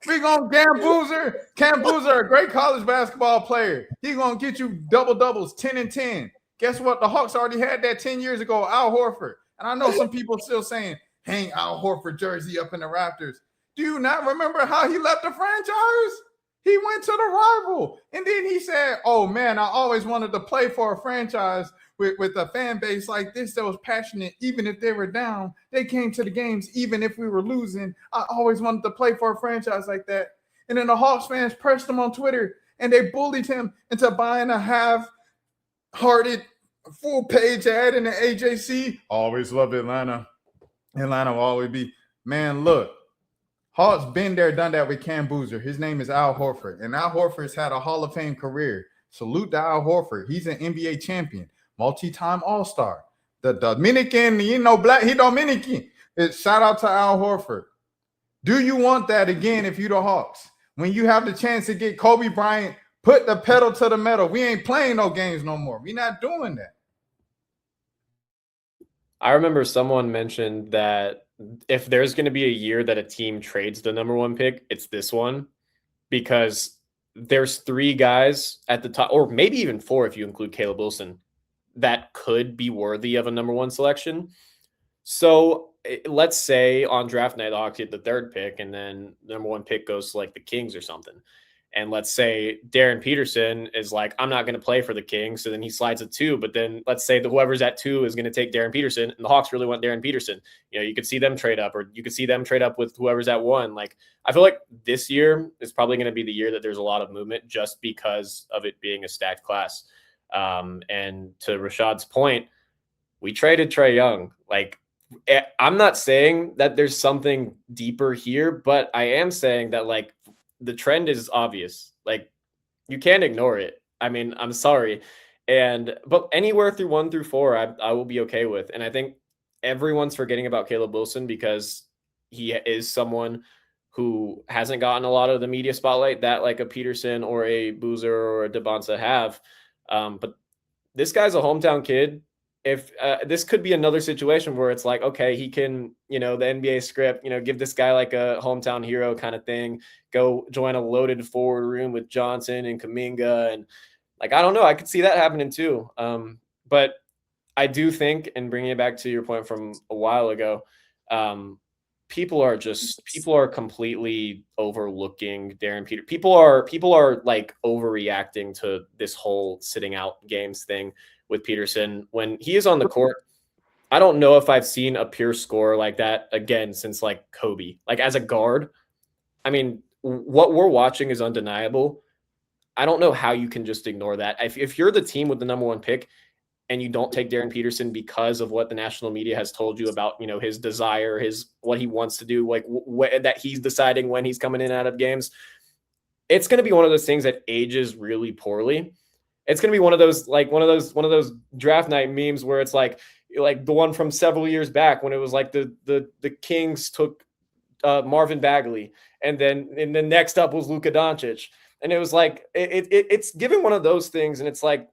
We gonna Cam Boozer, a great college basketball player. He gonna get you double-doubles, 10 and 10. Guess what? The Hawks already had that 10 years ago, Al Horford. And I know some people still saying, hang Al Horford jersey up in the Raptors. Do you not remember how he left the franchise? He went to the rival. And then he said, oh, man, I always wanted to play for a franchise with a fan base like this that was passionate. Even if they were down, they came to the games. Even if we were losing, I always wanted to play for a franchise like that. And then the Hawks fans pressed him on Twitter, and they bullied him into buying a half-hearted full-page ad in the AJC. Always love Atlanta. Atlanta will always be. Man, look, Hawks been there, done that with Cam Boozer. His name is Al Horford, and Al Horford's had a Hall of Fame career. Salute to Al Horford. He's an NBA champion, multi-time All-Star. The Dominican, black, he Dominican. Shout out to Al Horford. Do you want that again if you the Hawks? When you have the chance to get Kobe Bryant, put the pedal to the metal. We ain't playing no games no more. We not doing that. I remember someone mentioned that if there's going to be a year that a team trades the number 1 pick, it's this one, because there's 3 guys at the top, or maybe even 4 if you include Caleb Wilson, that could be worthy of a number 1 selection. So let's say on draft night, the Hawks get the 3rd pick, and then the number 1 pick goes to like the Kings or something. And let's say Darren Peterson is like, I'm not going to play for the Kings. So then he slides at 2. But then let's say whoever's at 2 is going to take Darren Peterson, and the Hawks really want Darren Peterson. You could see them trade up, or you could see them trade up with whoever's at 1. Like, I feel like this year is probably going to be the year that there's a lot of movement just because of it being a stacked class. And to Rashad's point, we traded Trey Young. Like, I'm not saying that there's something deeper here, but I am saying that, like, the trend is obvious. Like, you can't ignore it. I mean, I'm sorry. But anywhere through 1 through 4, I will be okay with. And I think everyone's forgetting about Caleb Wilson because he is someone who hasn't gotten a lot of the media spotlight that like a Peterson or a Boozer or a DeBonsa have. But this guy's a hometown kid. If this could be another situation where it's like, okay, he can, the NBA script, give this guy like a hometown hero kind of thing, go join a loaded forward room with Johnson and Kuminga. And like, I don't know, I could see that happening too. But I do think, and bringing it back to your point from a while ago, people are completely overlooking Darren Peterson. People are like overreacting to this whole sitting out games thing with Peterson. When he is on the court, I don't know if I've seen a pure scorer like that again since like Kobe. Like, as a guard, I mean, what we're watching is undeniable. I don't know how you can just ignore that. If you're the team with the number 1 pick and you don't take Darren Peterson because of what the national media has told you about, his desire, what he wants to do, like that he's deciding when he's coming in and out of games, it's going to be one of those things that ages really poorly. It's going to be one of those draft night memes where it's like the one from several years back when it was like the Kings took Marvin Bagley, and then next up was Luka Doncic, and it was like it's giving one of those things. And it's like,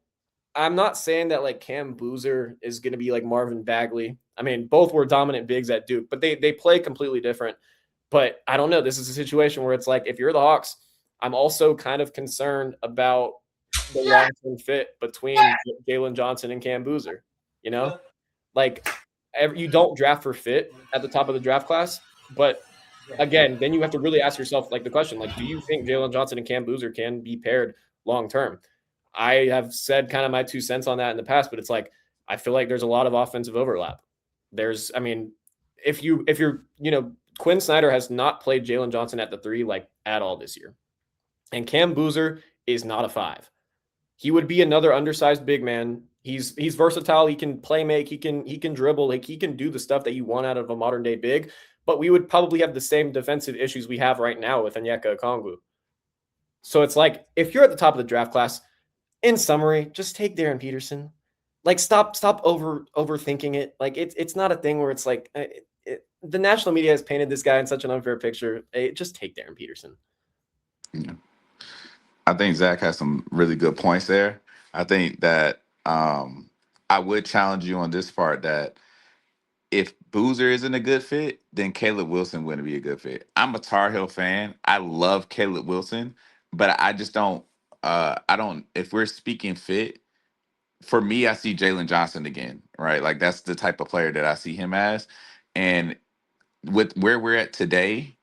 I'm not saying that like Cam Boozer is going to be like Marvin Bagley. I mean, both were dominant bigs at Duke, but they play completely different. But I don't know. This is a situation where it's like, if you're the Hawks, I'm also kind of concerned about the long-term fit between Jalen Johnson and Cam Boozer. Like, you don't draft for fit at the top of the draft class, but again, then you have to really ask yourself like the question, like, do you think Jalen Johnson and Cam Boozer can be paired long-term? I have said kind of my 2 cents on that in the past, but it's like, I feel like there's a lot of offensive overlap. If you're, Quinn Snyder has not played Jalen Johnson at the 3 like at all this year, and Cam Boozer is not a 5. He would be another undersized big man. He's versatile. He can play make. He can dribble. Like, he can do the stuff that you want out of a modern day big. But we would probably have the same defensive issues we have right now with Onyeka Okongwu. So it's like, if you're at the top of the draft class, in summary, just take Darren Peterson. Like, stop overthinking it. Like, it's not a thing where it's like the national media has painted this guy in such an unfair picture. Just take Darren Peterson. Yeah. I think Zach has some really good points there. I think that I would challenge you on this part, that if Boozer isn't a good fit, then Caleb Wilson wouldn't be a good fit. I'm a Tar Heel fan. I love Caleb Wilson, but I just don't. If we're speaking fit, for me, I see Jalen Johnson again, right? Like, that's the type of player that I see him as. And with where we're at today,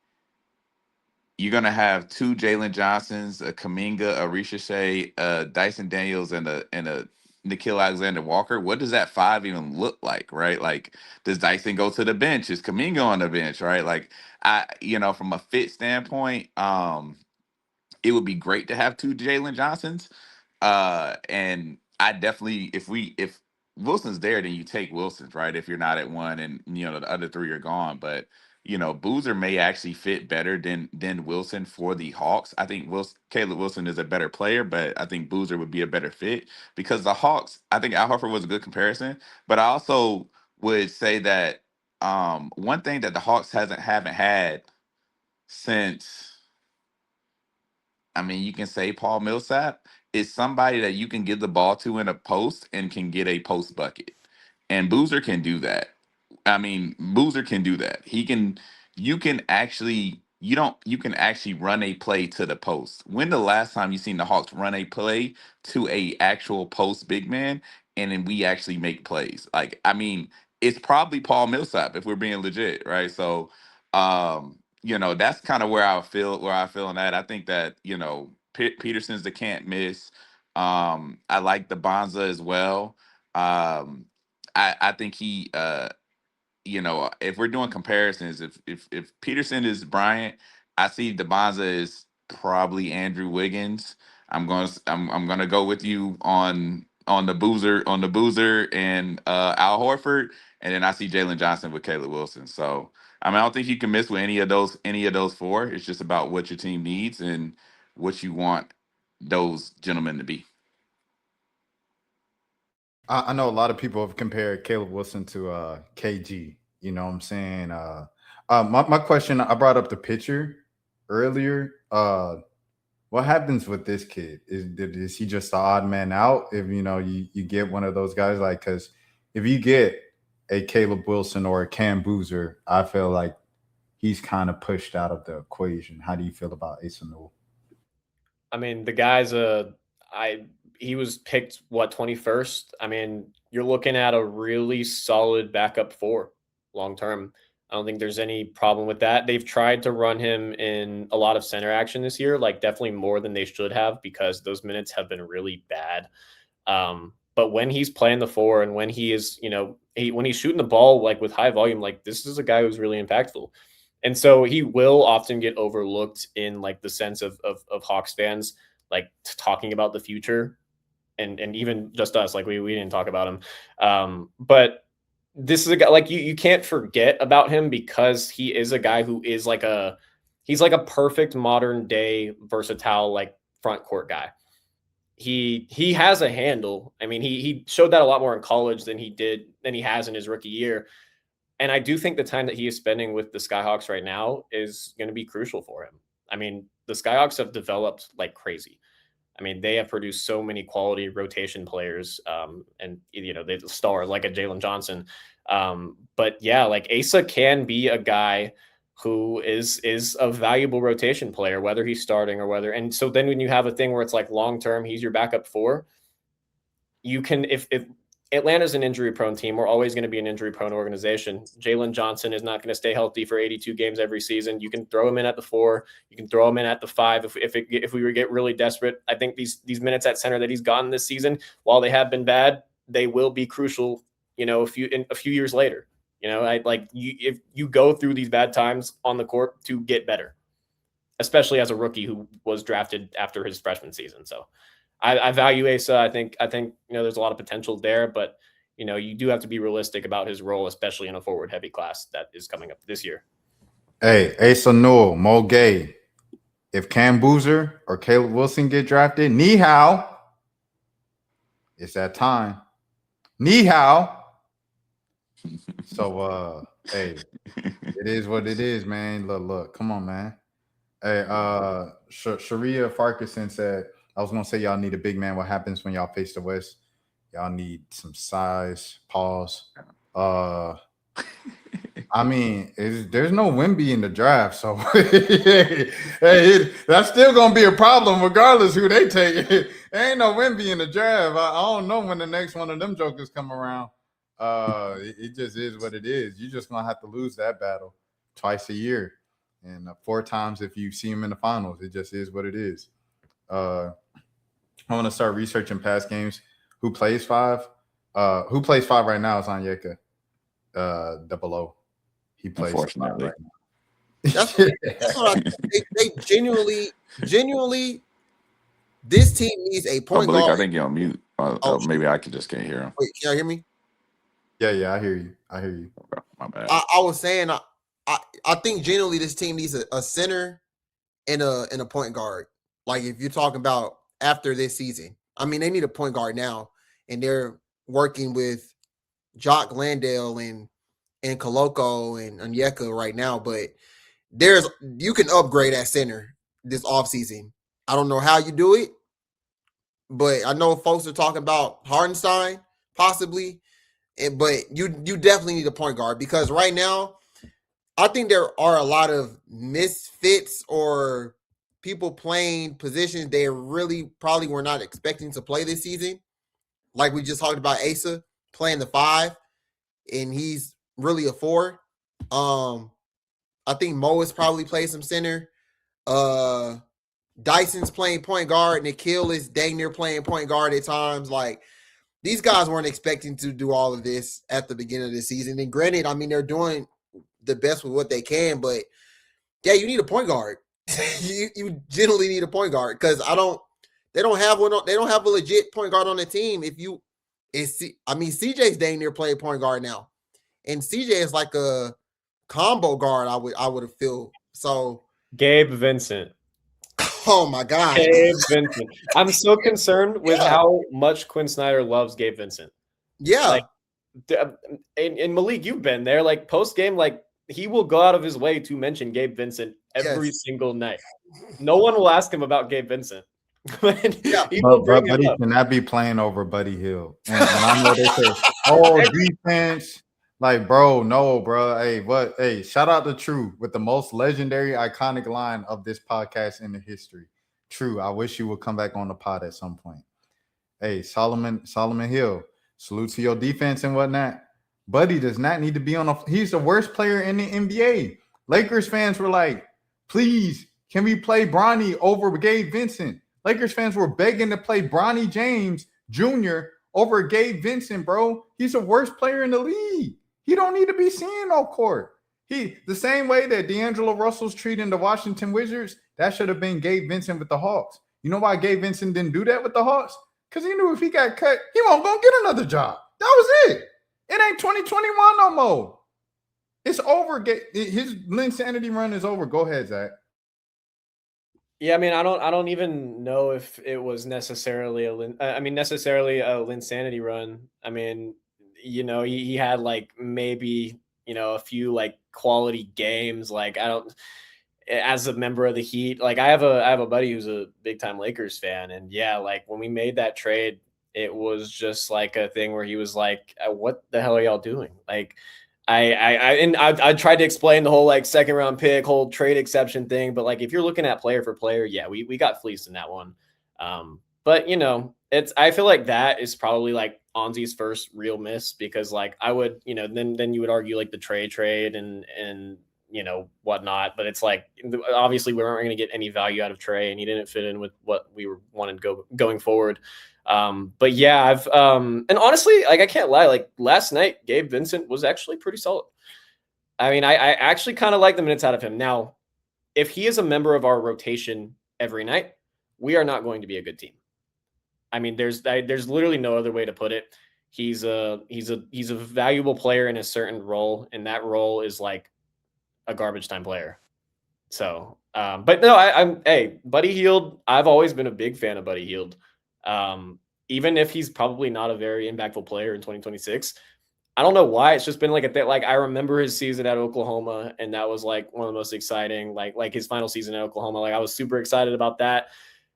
you're gonna have 2 Jalen Johnsons, a Kuminga, a Ricochet, Dyson Daniels, and a Nickeil Alexander-Walker. What does that 5 even look like, right? Like, does Dyson go to the bench? Is Kuminga on the bench, right? Like, from a fit standpoint, it would be great to have 2 Jalen Johnsons. And I definitely, if Wilson's there, then you take Wilson's, right? If you're not at 1 and the other 3 are gone. But Boozer may actually fit better than Wilson for the Hawks. I think Caleb Wilson is a better player, but I think Boozer would be a better fit because the Hawks. I think Al Horford was a good comparison, but I also would say that one thing that the Hawks haven't had since. I mean, you can say Paul Millsap is somebody that you can give the ball to in a post and can get a post bucket. And Boozer can do that. I mean, Boozer can do that. You can actually, you can actually run a play to the post. When the last time you seen the Hawks run a play to a actual post big man and then we actually make plays? Like, I mean, it's probably Paul Millsap if we're being legit, right? So, that's kind of where I feel in that. I think that, Peterson's the can't miss. I like the Bonza as well. I think he if we're doing comparisons, if Peterson is Bryant, I see DeBonza is probably Andrew Wiggins. I'm gonna go with you on the Boozer and Al Horford, and then I see Jalen Johnson with Caleb Wilson. So I mean, I don't think you can miss with any of those four. It's just about what your team needs and what you want those gentlemen to be. I know a lot of people have compared Caleb Wilson to KG. You know what I'm saying? My question, I brought up the pitcher earlier. What happens with this kid? Is he just the odd man out if you get one of those guys? Like, because if you get a Caleb Wilson or a Cam Boozer, I feel like he's kind of pushed out of the equation. How do you feel about Asa Newell? I mean, the guy's he was picked 21st. I mean, you're looking at a really solid backup 4 long term. I don't think there's any problem with that. They've tried to run him in a lot of center action this year, like definitely more than they should have because those minutes have been really bad. But when he's playing the 4 and when he is, when he's shooting the ball like with high volume, like this is a guy who's really impactful. And so he will often get overlooked in like the sense of Hawks fans, like talking about the future and even just us, like we didn't talk about him. But this is a guy like you can't forget about him because he is a guy who is he's like a perfect modern day versatile, like front court guy. He has a handle. I mean, he showed that a lot more in college than he has in his rookie year. And I do think the time that he is spending with the Skyhawks right now is going to be crucial for him. I mean, the Skyhawks have developed like crazy. I mean, they have produced so many quality rotation players, and they star like a Jalen Johnson. But yeah, like Asa can be a guy who is a valuable rotation player, whether he's starting or whether. And so then when you have a thing where it's like long term, he's your backup 4. You can if Atlanta's an injury-prone team. We're always going to be an injury-prone organization. Jalen Johnson is not going to stay healthy for 82 games every season. You can throw him in at the 4. You can throw him in at the 5 if we get really desperate. I think these minutes at center that he's gotten this season, while they have been bad, they will be crucial. A few years later. If you go through these bad times on the court to get better, especially as a rookie who was drafted after his freshman season. So. I value Asa. I think there's a lot of potential there, but you do have to be realistic about his role, especially in a forward heavy class that is coming up this year. Hey, Asa Newell, Mo Gay. If Cam Boozer or Caleb Wilson get drafted, ni hao. It's that time. Ni hao. So hey, it is what it is, man. Look, come on, man. Hey, Sharia Farquharson said, I was going to say y'all need a big man. What happens when y'all face the West? Y'all need some size. Pause. I mean, there's no Wemby in the draft, so that's still going to be a problem regardless who they take. There ain't no Wemby in the draft. I don't know when the next one of them jokers come around. It just is what it is. You're just going to have to lose that battle twice a year and 4 times if you see him in the finals. It just is what it is. I want to start researching past games. Who plays 5? Who plays 5 right now is Onyeka. The below. He plays 5 right now. That's what they genuinely, this team needs a point guard. I think you're on mute. Maybe I just can't hear him. Wait, can y'all hear me? Yeah, I hear you. Okay, my bad. I was saying, I think generally this team needs a center and a point guard. Like if you're talking about after this season, I mean they need a point guard now, and they're working with Jock Landale and Koloko and Onyeka right now. But you can upgrade at center this offseason. I don't know how you do it, but I know folks are talking about Hardenstein possibly. But you definitely need a point guard because right now, I think there are a lot of misfits or people playing positions they really probably were not expecting to play this season. Like we just talked about Asa playing the 5, and he's really a 4. I think Mo has probably played some center. Dyson's playing point guard. Nikhil is dang near playing point guard at times. Like these guys weren't expecting to do all of this at the beginning of the season. And granted, I mean they're doing the best with what they can, but yeah, you need a point guard. you generally need a point guard because they don't have a legit point guard on the team. CJ's dang near playing point guard now, and CJ is like a combo guard. I would have feel so. Gabe Vincent. Oh my God, Gabe Vincent. I'm so concerned with how much Quinn Snyder loves Gabe Vincent. Yeah, like, and Malik, you've been there. Like post game, like he will go out of his way to mention Gabe Vincent every single night. No one will ask him about Gabe Vincent. He cannot be playing over Buddy Hield. And I know they say, defense. Like, bro, no, bro. Hey, shout out to True with the most legendary, iconic line of this podcast in the history. True, I wish you would come back on the pod at some point. Hey, Solomon Hill, salute to your defense and whatnot. Buddy does not need to be he's the worst player in the NBA. Lakers fans were like, please, can we play Bronny over Gabe Vincent? Lakers fans were begging to play Bronny James Jr. over Gabe Vincent, bro. He's the worst player in the league. He don't need to be seeing no court. The same way that D'Angelo Russell's treating the Washington Wizards, that should have been Gabe Vincent with the Hawks. You know why Gabe Vincent didn't do that with the Hawks? Because he knew if he got cut, he won't go get another job. That was it. It ain't 2021 no more. It's over. His Linsanity run is over. Go ahead, Zach. Yeah, I mean, I don't even know if it was necessarily a Linsanity run. I mean, you know, he had like maybe, you know, a few like quality games. Like as a member of the Heat, like I have a buddy who's a big time Lakers fan, and yeah, like when we made that trade, it was just like a thing where he was like, "What the hell are y'all doing?" Like, I tried to explain the whole like second round pick, whole trade exception thing, but like if you're looking at player for player, yeah, we got fleeced in that one. But you know, I feel like that is probably like Onzi's first real miss because like I would, you know, then you would argue like the trade and you know whatnot, but it's like obviously we weren't going to get any value out of Trey, and he didn't fit in with what we were wanted going forward. But yeah, and honestly, like I can't lie, like last night Gabe Vincent was actually pretty solid. I mean, I actually kind of like the minutes out of him. Now, if he is a member of our rotation every night, we are not going to be a good team. I mean, there's literally no other way to put it. He's a valuable player in a certain role, and that role is like a garbage time player. So, but no, hey, Buddy Hield. I've always been a big fan of Buddy Hield. Even if he's probably not a very impactful player in 2026, I don't know why. It's just been like a bit like I remember his season at Oklahoma, and that was like one of the most exciting, like his final season at Oklahoma. Like I was super excited about that.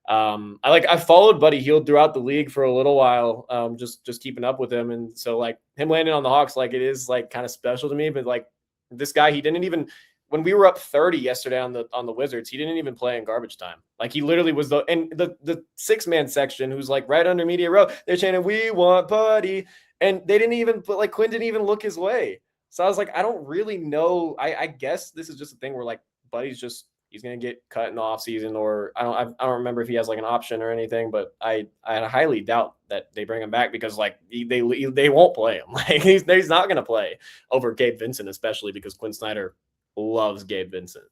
I followed Buddy Hield throughout the league for a little while, just keeping up with him. And so like him landing on the Hawks, like it is like kind of special to me, but like this guy, he didn't even, when we were up 30 yesterday on the Wizards, he didn't even play in garbage time. Like he literally was the 6-man section who's like right under media row. They're chanting, "We want Buddy." And they didn't even put like Quinn didn't even look his way. So I was like, I don't really know. I guess this is just a thing where like Buddy's he's going to get cut in the offseason, or I don't remember if he has like an option or anything, but I highly doubt that they bring him back because like they won't play him. Like he's not going to play over Gabe Vincent, especially because Quinn Snyder loves Gabe Vincent.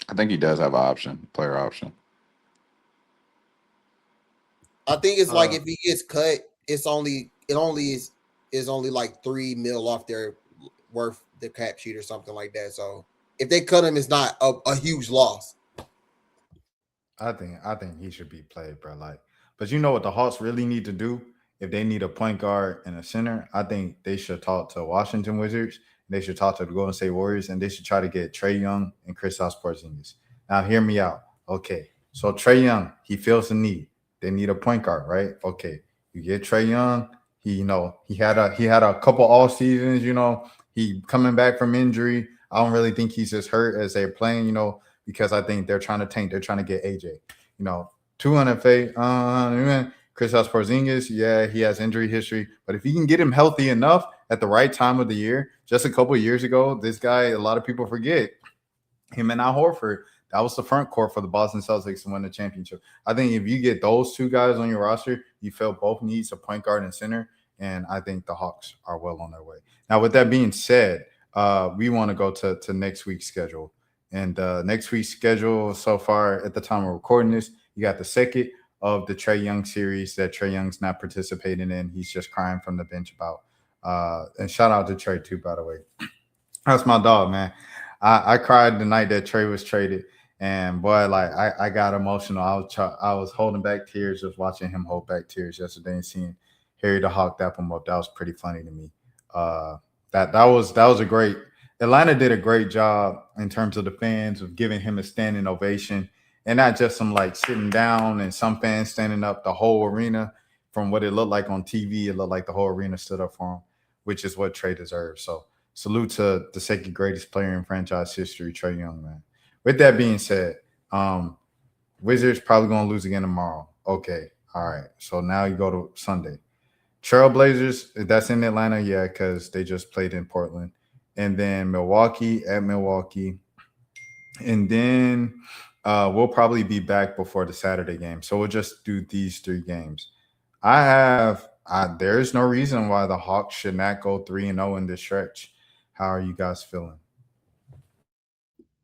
I think he does have an option, player option. I think it's like if he gets cut, it only is like $3 million off their worth the cap sheet or something like that. So if they cut him, it's not a huge loss. I think he should be played, bro. Like, but you know what the Hawks really need to do if they need a point guard and a center? I think they should talk to Washington Wizards. They should talk to the Golden State Warriors, and they should try to get Trey Young and Kristaps Porzingis. Now, hear me out. Okay, so Trey Young, he feels the need. They need a point guard, right? Okay, you get Trey Young. He had a couple all seasons. He coming back from injury. I don't really think he's as hurt as they're playing. Because I think they're trying to tank. They're trying to get AJ. 200K. Kristaps Porzingis, yeah, he has injury history, but if you can get him healthy enough at the right time of the year, just a couple of years ago, this guy, a lot of people forget, him and Al Horford, that was the front court for the Boston Celtics to win the championship. I think if you get those two guys on your roster, you fill both needs, a point guard and center, and I think the Hawks are well on their way. Now, with that being said, we want to go to next week's schedule. And next week's schedule so far at the time of recording this, you got the second of the Trey Young series that Trey Young's not participating in. He's just crying from the bench about. And shout out to Trey too, by the way. That's my dog, man. I cried the night that Trey was traded, and boy, like I got emotional. I was holding back tears just watching him hold back tears yesterday and seeing Harry the Hawk dap him up. That was pretty funny to me. That was a great. Atlanta did a great job in terms of the fans of giving him a standing ovation, and not just some like sitting down and some fans standing up. The whole arena, from what it looked like on TV, it looked like the whole arena stood up for him, which is what Trey deserves. So salute to the second greatest player in franchise history, Trey Young, man. With that being said, Wizards probably going to lose again tomorrow. Okay, all right. So now you go to Sunday. Trailblazers, that's in Atlanta, yeah, because they just played in Portland. And then Milwaukee at Milwaukee. And then we'll probably be back before the Saturday game. So we'll just do these three games. There's no reason why the Hawks should not go 3-0 in this stretch. How are you guys feeling?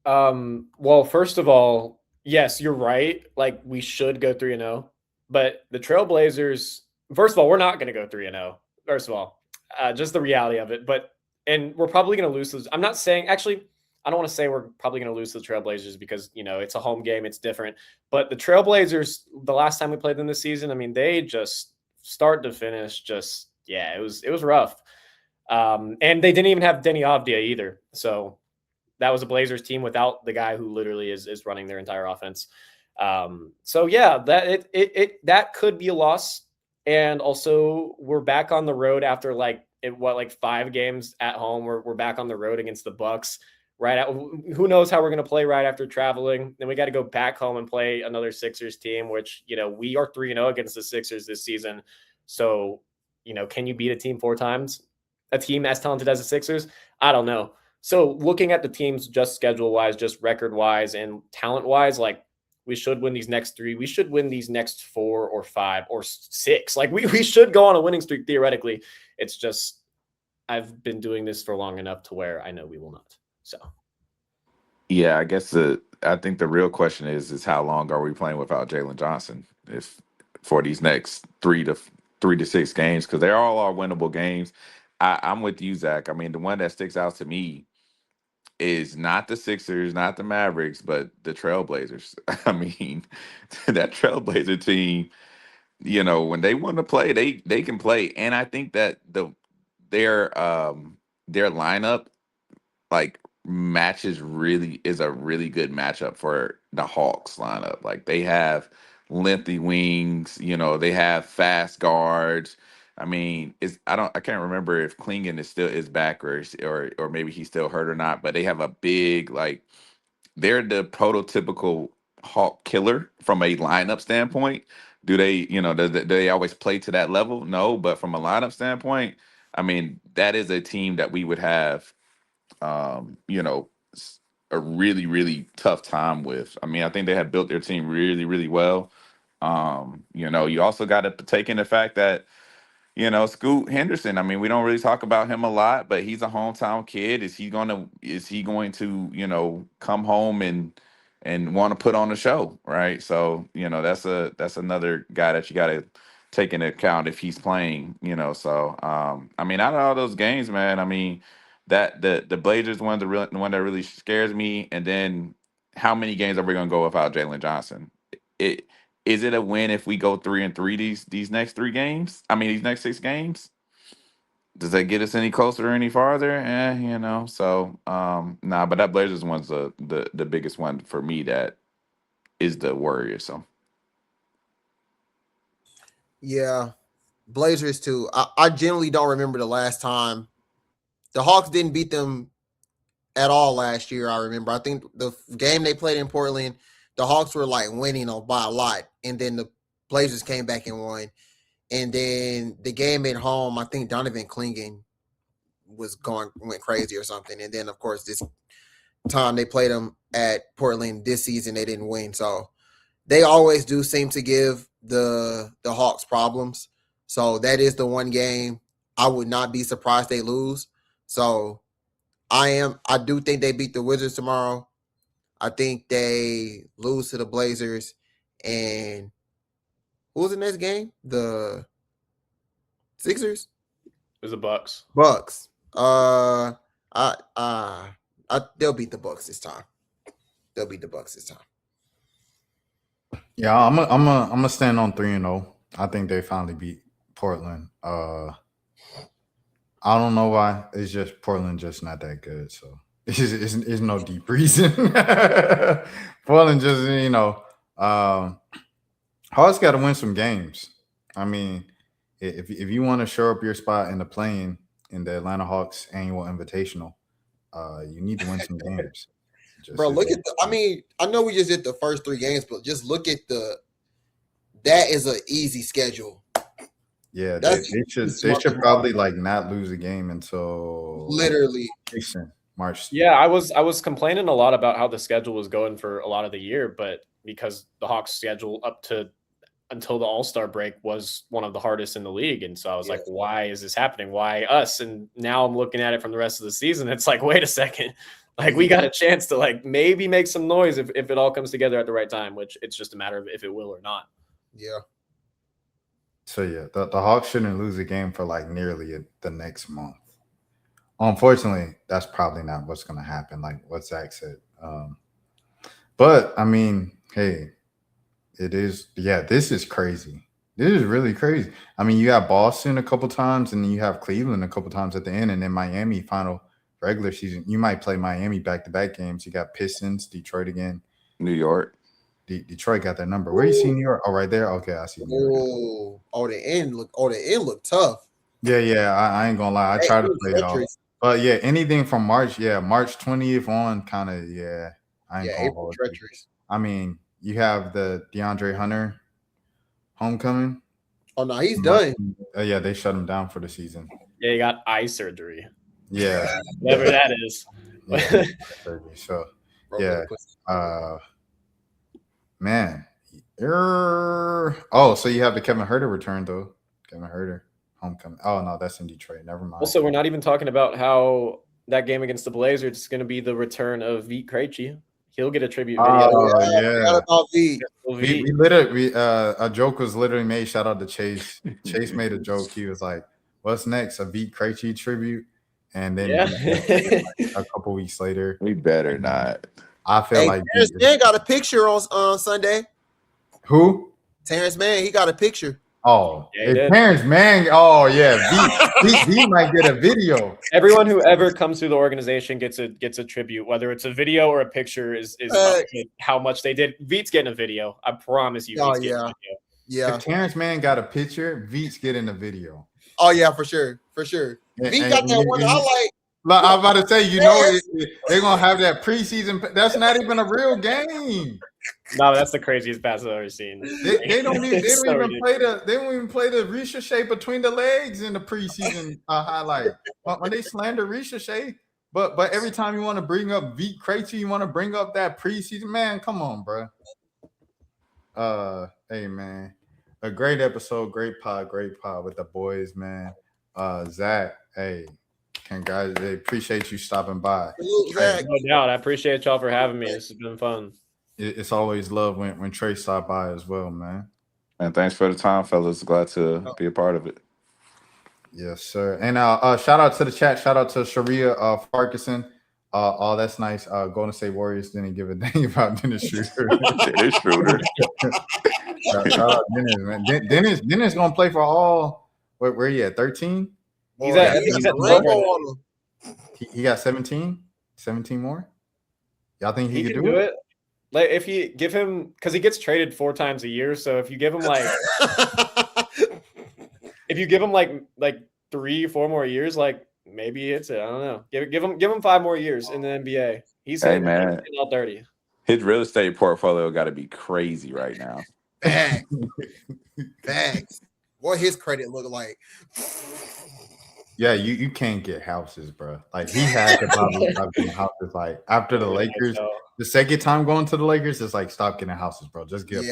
Well, first of all, yes, you're right. Like, we should go 3-0. But the Trailblazers, first of all, we're not going to go 3-0. First of all, just the reality of it. And we're probably going to lose those. I'm not saying, actually, I don't want to say we're probably going to lose to the Trailblazers because, it's a home game. It's different. But the Trailblazers, the last time we played them this season, I mean, they just start to finish it was rough. And they didn't even have Denny Avdia either. So that was a Blazers team without the guy who literally is running their entire offense. So yeah, that could be a loss. And also we're back on the road after 5 games at home. We're back on the road against the Bucks. Who knows how we're going to play right after traveling. Then we got to go back home and play another Sixers team, which, we are 3-0 against the Sixers this season. So, can you beat a team 4 times? A team as talented as the Sixers? I don't know. So looking at the teams just schedule-wise, just record-wise and talent-wise, we should win these next 3. We should win these next 4 or 5 or 6. We should go on a winning streak theoretically. It's just I've been doing this for long enough to where I know we will not. So, yeah, I guess I think the real question is how long are we playing without Jalen Johnson? If for these next 3 to 6 games, because they're all our winnable games. I'm with you, Zach. I mean, the one that sticks out to me is not the Sixers, not the Mavericks, but the Trailblazers. I mean, that Trailblazer team, when they want to play, they can play, and I think that their lineup is a really good matchup for the Hawks lineup. Like, they have lengthy wings, they have fast guards. I mean, I can't remember if Klingon is back or maybe he's still hurt or not, but they have a big, they're the prototypical Hawk killer from a lineup standpoint. Do they, do they always play to that level? No, but from a lineup standpoint, I mean, that is a team that we would have a really, really tough time with. I mean, I think they have built their team really, really well. You also got to take in the fact that, Scoot Henderson, I mean, we don't really talk about him a lot, but he's a hometown kid. Is he going to, come home and want to put on a show, right? So, that's another guy that you got to take into account if he's playing, so I mean, out of all those games, man, I mean, That the Blazers the one that really scares me. And then how many games are we gonna go without Jalen Johnson? It is it a win if we go 3-3 these next 3 games? I mean these next 6 games? Does that get us any closer or any farther? So nah, but that Blazers one's the biggest one for me that is the worry. So Yeah, Blazers too. I generally don't remember the last time the Hawks didn't beat them at all last year. I remember. I think the game they played in Portland, the Hawks were like winning by a lot, and then the Blazers came back and won. And then the game at home, I think Donovan Clingan went crazy or something. And then of course this time they played them at Portland this season, they didn't win. So they always do seem to give the Hawks problems. So that is the one game I would not be surprised they lose. So I do think they beat the Wizards tomorrow. I think they lose to the Blazers. And who's the next game? The Sixers? It was the Bucks. Bucks. They'll beat the Bucks this time. Yeah, I'm gonna stand on 3-0. I think they finally beat Portland. I don't know why. It's just Portland just not that good. So it's no deep reason. Portland just Hawks got to win some games. I mean, if you want to show up your spot in the play-in in the Atlanta Hawks annual invitational, you need to win some games. Bro, look at I know we just did the first 3 games, but just look at that is an easy schedule. Yeah, they should probably like not lose a game until literally March. Yeah, I was complaining a lot about how the schedule was going for a lot of the year, but because the Hawks' schedule until the All-Star break was one of the hardest in the league. And so I was like, why is this happening? Why us? And now I'm looking at it from the rest of the season. It's like, wait a second. Like we got a chance to like maybe make some noise if it all comes together at the right time, which it's just a matter of if it will or not. Yeah. So yeah, the Hawks shouldn't lose a game for like nearly the next month. Unfortunately, that's probably not what's going to happen, like what Zach said. But I mean, hey, it is. Yeah, this is crazy. This is really crazy. I mean, you have Boston a couple times, and then you have Cleveland a couple times at the end, and then Miami final regular season. You might play Miami back-to-back games. You got Pistons, Detroit again, New York. Detroit got that number. Where do you see New York? Oh, right there. Okay, I see. The end look tough. Yeah. I ain't gonna lie. I try to play it all. But yeah, anything from March 20th on, kind of, yeah. I ain't gonna hold it. I mean, you have the DeAndre Hunter homecoming. Oh no, he's done. Yeah, they shut him down for the season. Yeah, he got eye surgery. Yeah, whatever that is. Yeah, so yeah, man. So you have the Kevin Huerter return though. Kevin Huerter homecoming. Oh no, that's in Detroit. Never mind. Also, we're not even talking about how that game against the Blazers is going to be the return of Vít Krejci. He'll get a tribute video. Oh yeah. We literally a joke was literally made. Shout out to Chase. Chase made a joke. He was like, "What's next? A Vít Krejci tribute?" And then a couple weeks later, we better not. I feel like Terrence Mann got a picture on Sunday. Who? Terrence Mann. He got a picture. Oh, yeah, Terrence Mann. Oh yeah, V might get a video. Everyone who ever comes through the organization gets a tribute, whether it's a video or a picture. Is how much they did. Vít's getting a video. I promise you. Oh yeah, yeah. If Terrence Mann got a picture, Vít's getting a video. Oh yeah, for sure. Vít got that one highlight. I'm about to say, they're gonna have that preseason. That's not even a real game. No, that's the craziest pass I've ever seen. They don't even play the ricochet between the legs in the preseason highlight. When they slander ricochet, but every time you want to bring up Vít Krejci, you want to bring up that preseason. Man, come on, bro. Hey man, a great episode, great pod with the boys, man. Zach, hey. Congrats. They appreciate you stopping by. No doubt. I appreciate y'all for having me. This has been fun. It's always love when Trey stopped by as well, man. And thanks for the time, fellas. Glad to be a part of it. Yes, sir. And shout out to the chat. Shout out to Sharia Farkason. Oh, that's nice. Golden State Warriors didn't give a dang about Dennis Schroeder. Dennis Schroeder. Shout out Dennis, man. Dennis gonna play for all. Where he at? 13? He's at 12 right now. He got 17? 17 more? Y'all think he could can do it? Like if you give him, because he gets traded 4 times a year, so if you give him like if you give him like 3-4 more years, like maybe he hits it. I don't know. Give him 5 more years in the NBA. He's hitting all 30. His real estate portfolio got to be crazy right now. Facts. What his credit look like? Yeah, you can't get houses, bro. Like he had to probably stop getting houses. Like after the Lakers, the second time going to the Lakers, it's like stop getting houses, bro. Just get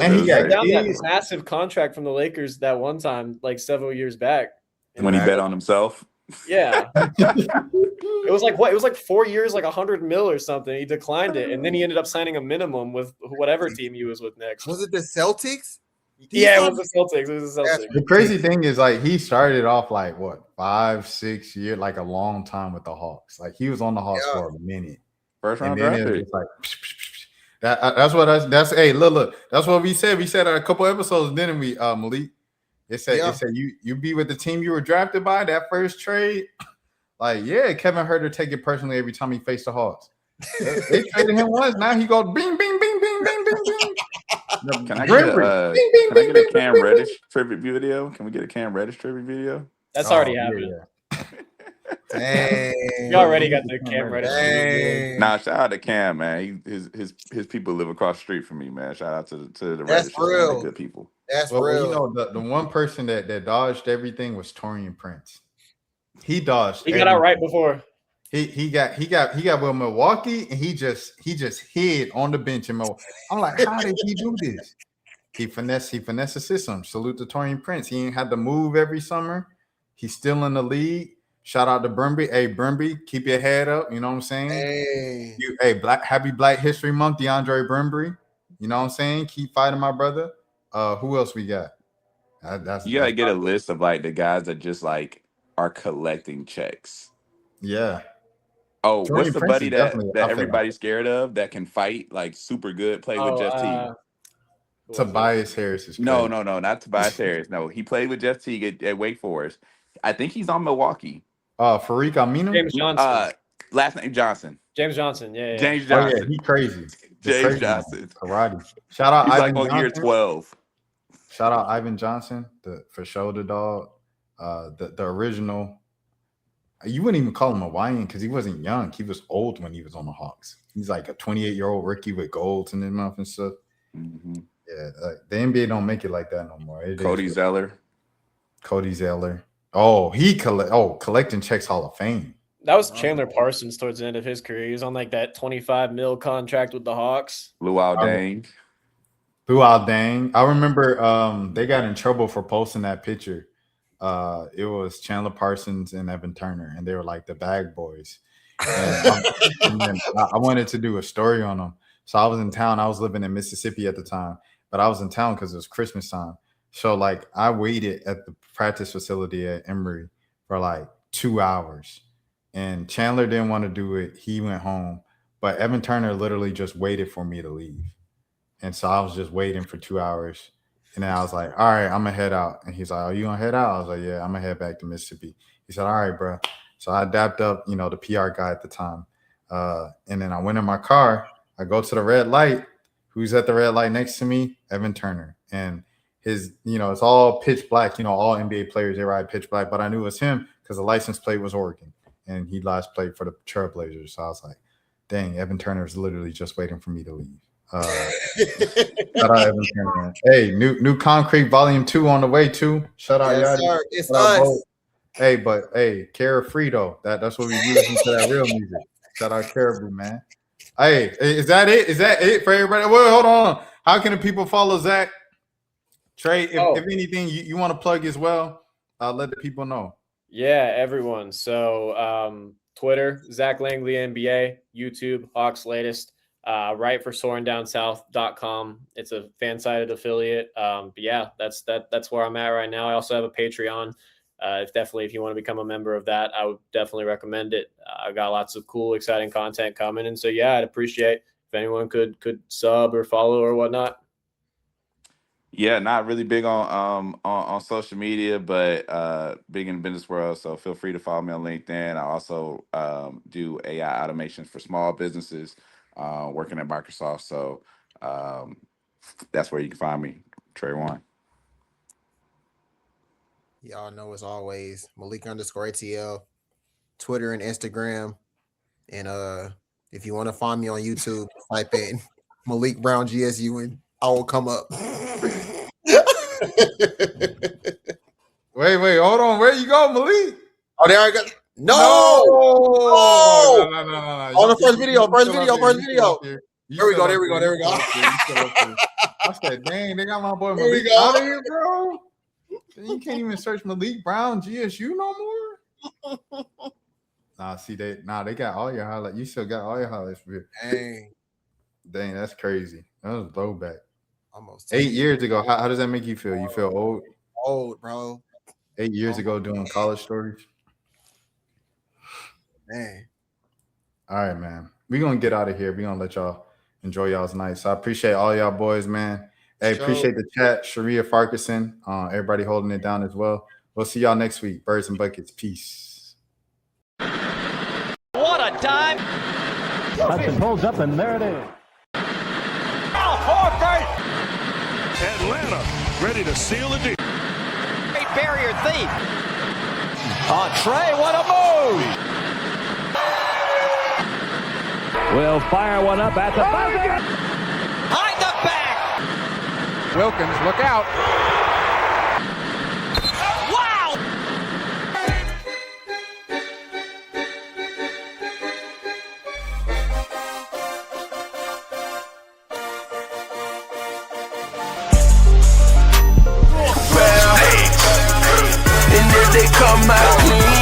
And he got down that massive contract from the Lakers that one time, like several years back. When he bet on himself. Yeah. It was like what? It was like 4 years, like $100 million or something. He declined it, and then he ended up signing a minimum with whatever team he was with next. Was it the Celtics? Yeah, it was the Celtics. It was the Celtics. The crazy thing is, like, he started off like what 5-6 years, like a long time with the Hawks. Like he was on the Hawks for a minute. First round draft pick. It's like that's hey, look, that's what we said. We said a couple episodes, didn't we, Malik? It said you be with the team you were drafted by that first trade. Like, yeah, Kevin Herter take it personally every time he faced the Hawks. They traded him once. Now he goes bing, bing, bing, bing, bing, bing, bing. Can I get a Cam Reddish tribute video? Can we get a Cam Reddish tribute video? That's already happening. Dang. You already got the Cam Reddish. Nah, shout out to Cam, man. His people live across the street from me, man. Shout out to the That's Reddish. real. Good people. That's real. You know, the one person that dodged everything was Torian Prince. He dodged. He got out right before. He got with Milwaukee, and he just hid on the bench in Milwaukee. I'm like, how did he do this? He finessed the system. Salute to Torian Prince. He ain't had to move every summer. He's still in the league. Shout out to Brumby. Hey, Brumby, keep your head up. You know what I'm saying? Happy Black History Month, DeAndre Brumby. You know what I'm saying? Keep fighting, my brother. Who else we got? You gotta get a list of like the guys that just like are collecting checks. Yeah. Oh, what's the buddy that everybody's scared of that can fight like super good? Play with Jeff Teague. Tobias Harris is crazy. No, not Tobias Harris. No, he played with Jeff Teague at Wake Forest. I think he's on Milwaukee. Fareed Aminu? James Johnson. Last name Johnson. James Johnson. Yeah. James Johnson. Oh, yeah, he crazy. James Johnson. Karate. Shout out he's Ivan like on Johnson. year 12. Shout out Ivan Johnson, for shoulder dog. The original. You wouldn't even call him a Hawaiian because he wasn't young. He was old when he was on the Hawks. He's like a 28-year-old rookie with golds in his mouth and stuff. Mm-hmm. Yeah, the NBA don't make it like that no more. Cody Zeller. Oh, collecting checks Hall of Fame. That was Chandler Parsons towards the end of his career. He was on like that $25 million contract with the Hawks. Luau Deng. I remember they got in trouble for posting that picture. It was Chandler Parsons and Evan Turner, and they were like the bag boys. And then I wanted to do a story on them. So I was in town. I was living in Mississippi at the time, but I was in town because it was Christmas time. So like I waited at the practice facility at Emory for like 2 hours, and Chandler didn't want to do it. He went home, but Evan Turner literally just waited for me to leave. And so I was just waiting for 2 hours. And then I was like, all right, I'm going to head out. And he's like, are you going to head out? I was like, yeah, I'm going to head back to Mississippi. He said, all right, bro. So I dapped up, the PR guy at the time. And then I went in my car. I go to the red light. Who's at the red light next to me? Evan Turner. And his, it's all pitch black. All NBA players, they ride pitch black. But I knew it was him because the license plate was Oregon. And he last played for the Trailblazers. So I was like, dang, Evan Turner is literally just waiting for me to leave. Shout out Evan Turner. Hey, new Concrete Volume 2 on the way too. Shout out y'all. It's us. Hey, Carefree though. That's what we listen to that real music. Shout out Caribou, man. Hey, is that it? Is that it for everybody? Well, hold on. How can the people follow Zach? Trey, if anything you want to plug as well, let the people know. Yeah, everyone. So Twitter, Zach Langley NBA, YouTube, Hawks Latest. Write for soaringdownsouth.com. It's a fan-sided affiliate. But yeah, that's where I'm at right now. I also have a Patreon. if you want to become a member of that, I would definitely recommend it. I got lots of cool, exciting content coming. And so, yeah, I'd appreciate if anyone could sub or follow or whatnot. Yeah, not really big on social media, but big in the business world. So feel free to follow me on LinkedIn. I also do AI automations for small businesses, working at Microsoft. So that's where you can find me, Trey One. Y'all know as always, Malik_ATL, Twitter and Instagram. And if you want to find me on YouTube, type in Malik Brown GSU and I will come up. Wait, hold on. Where you go, Malik? Oh, there I go. No. On the first video. There we go. I said, dang, they got my boy Malik out of here, bro. You can't even search Malik Brown GSU no more. They got all your highlights. You still got all your highlights for here. Dang, that's crazy. That was throwback. Almost 8 years ago. How does that make you feel? You feel old? Old, bro. 8 years ago doing college stories. Man. All right, man. We're gonna get out of here. We're gonna let y'all enjoy y'all's night. So I appreciate all y'all boys, man. Hey, appreciate the chat. Sharia Farkason, everybody holding it down as well. We'll see y'all next week. Birds and Buckets. Peace. What a time. Hudson pulls up, and there it is. Horford. Atlanta ready to seal the deal. Great barrier thief. Trey, what a move. Will fire one up at the buzzer. Behind the back. Wilkins, look out. Wow. And if they come out clean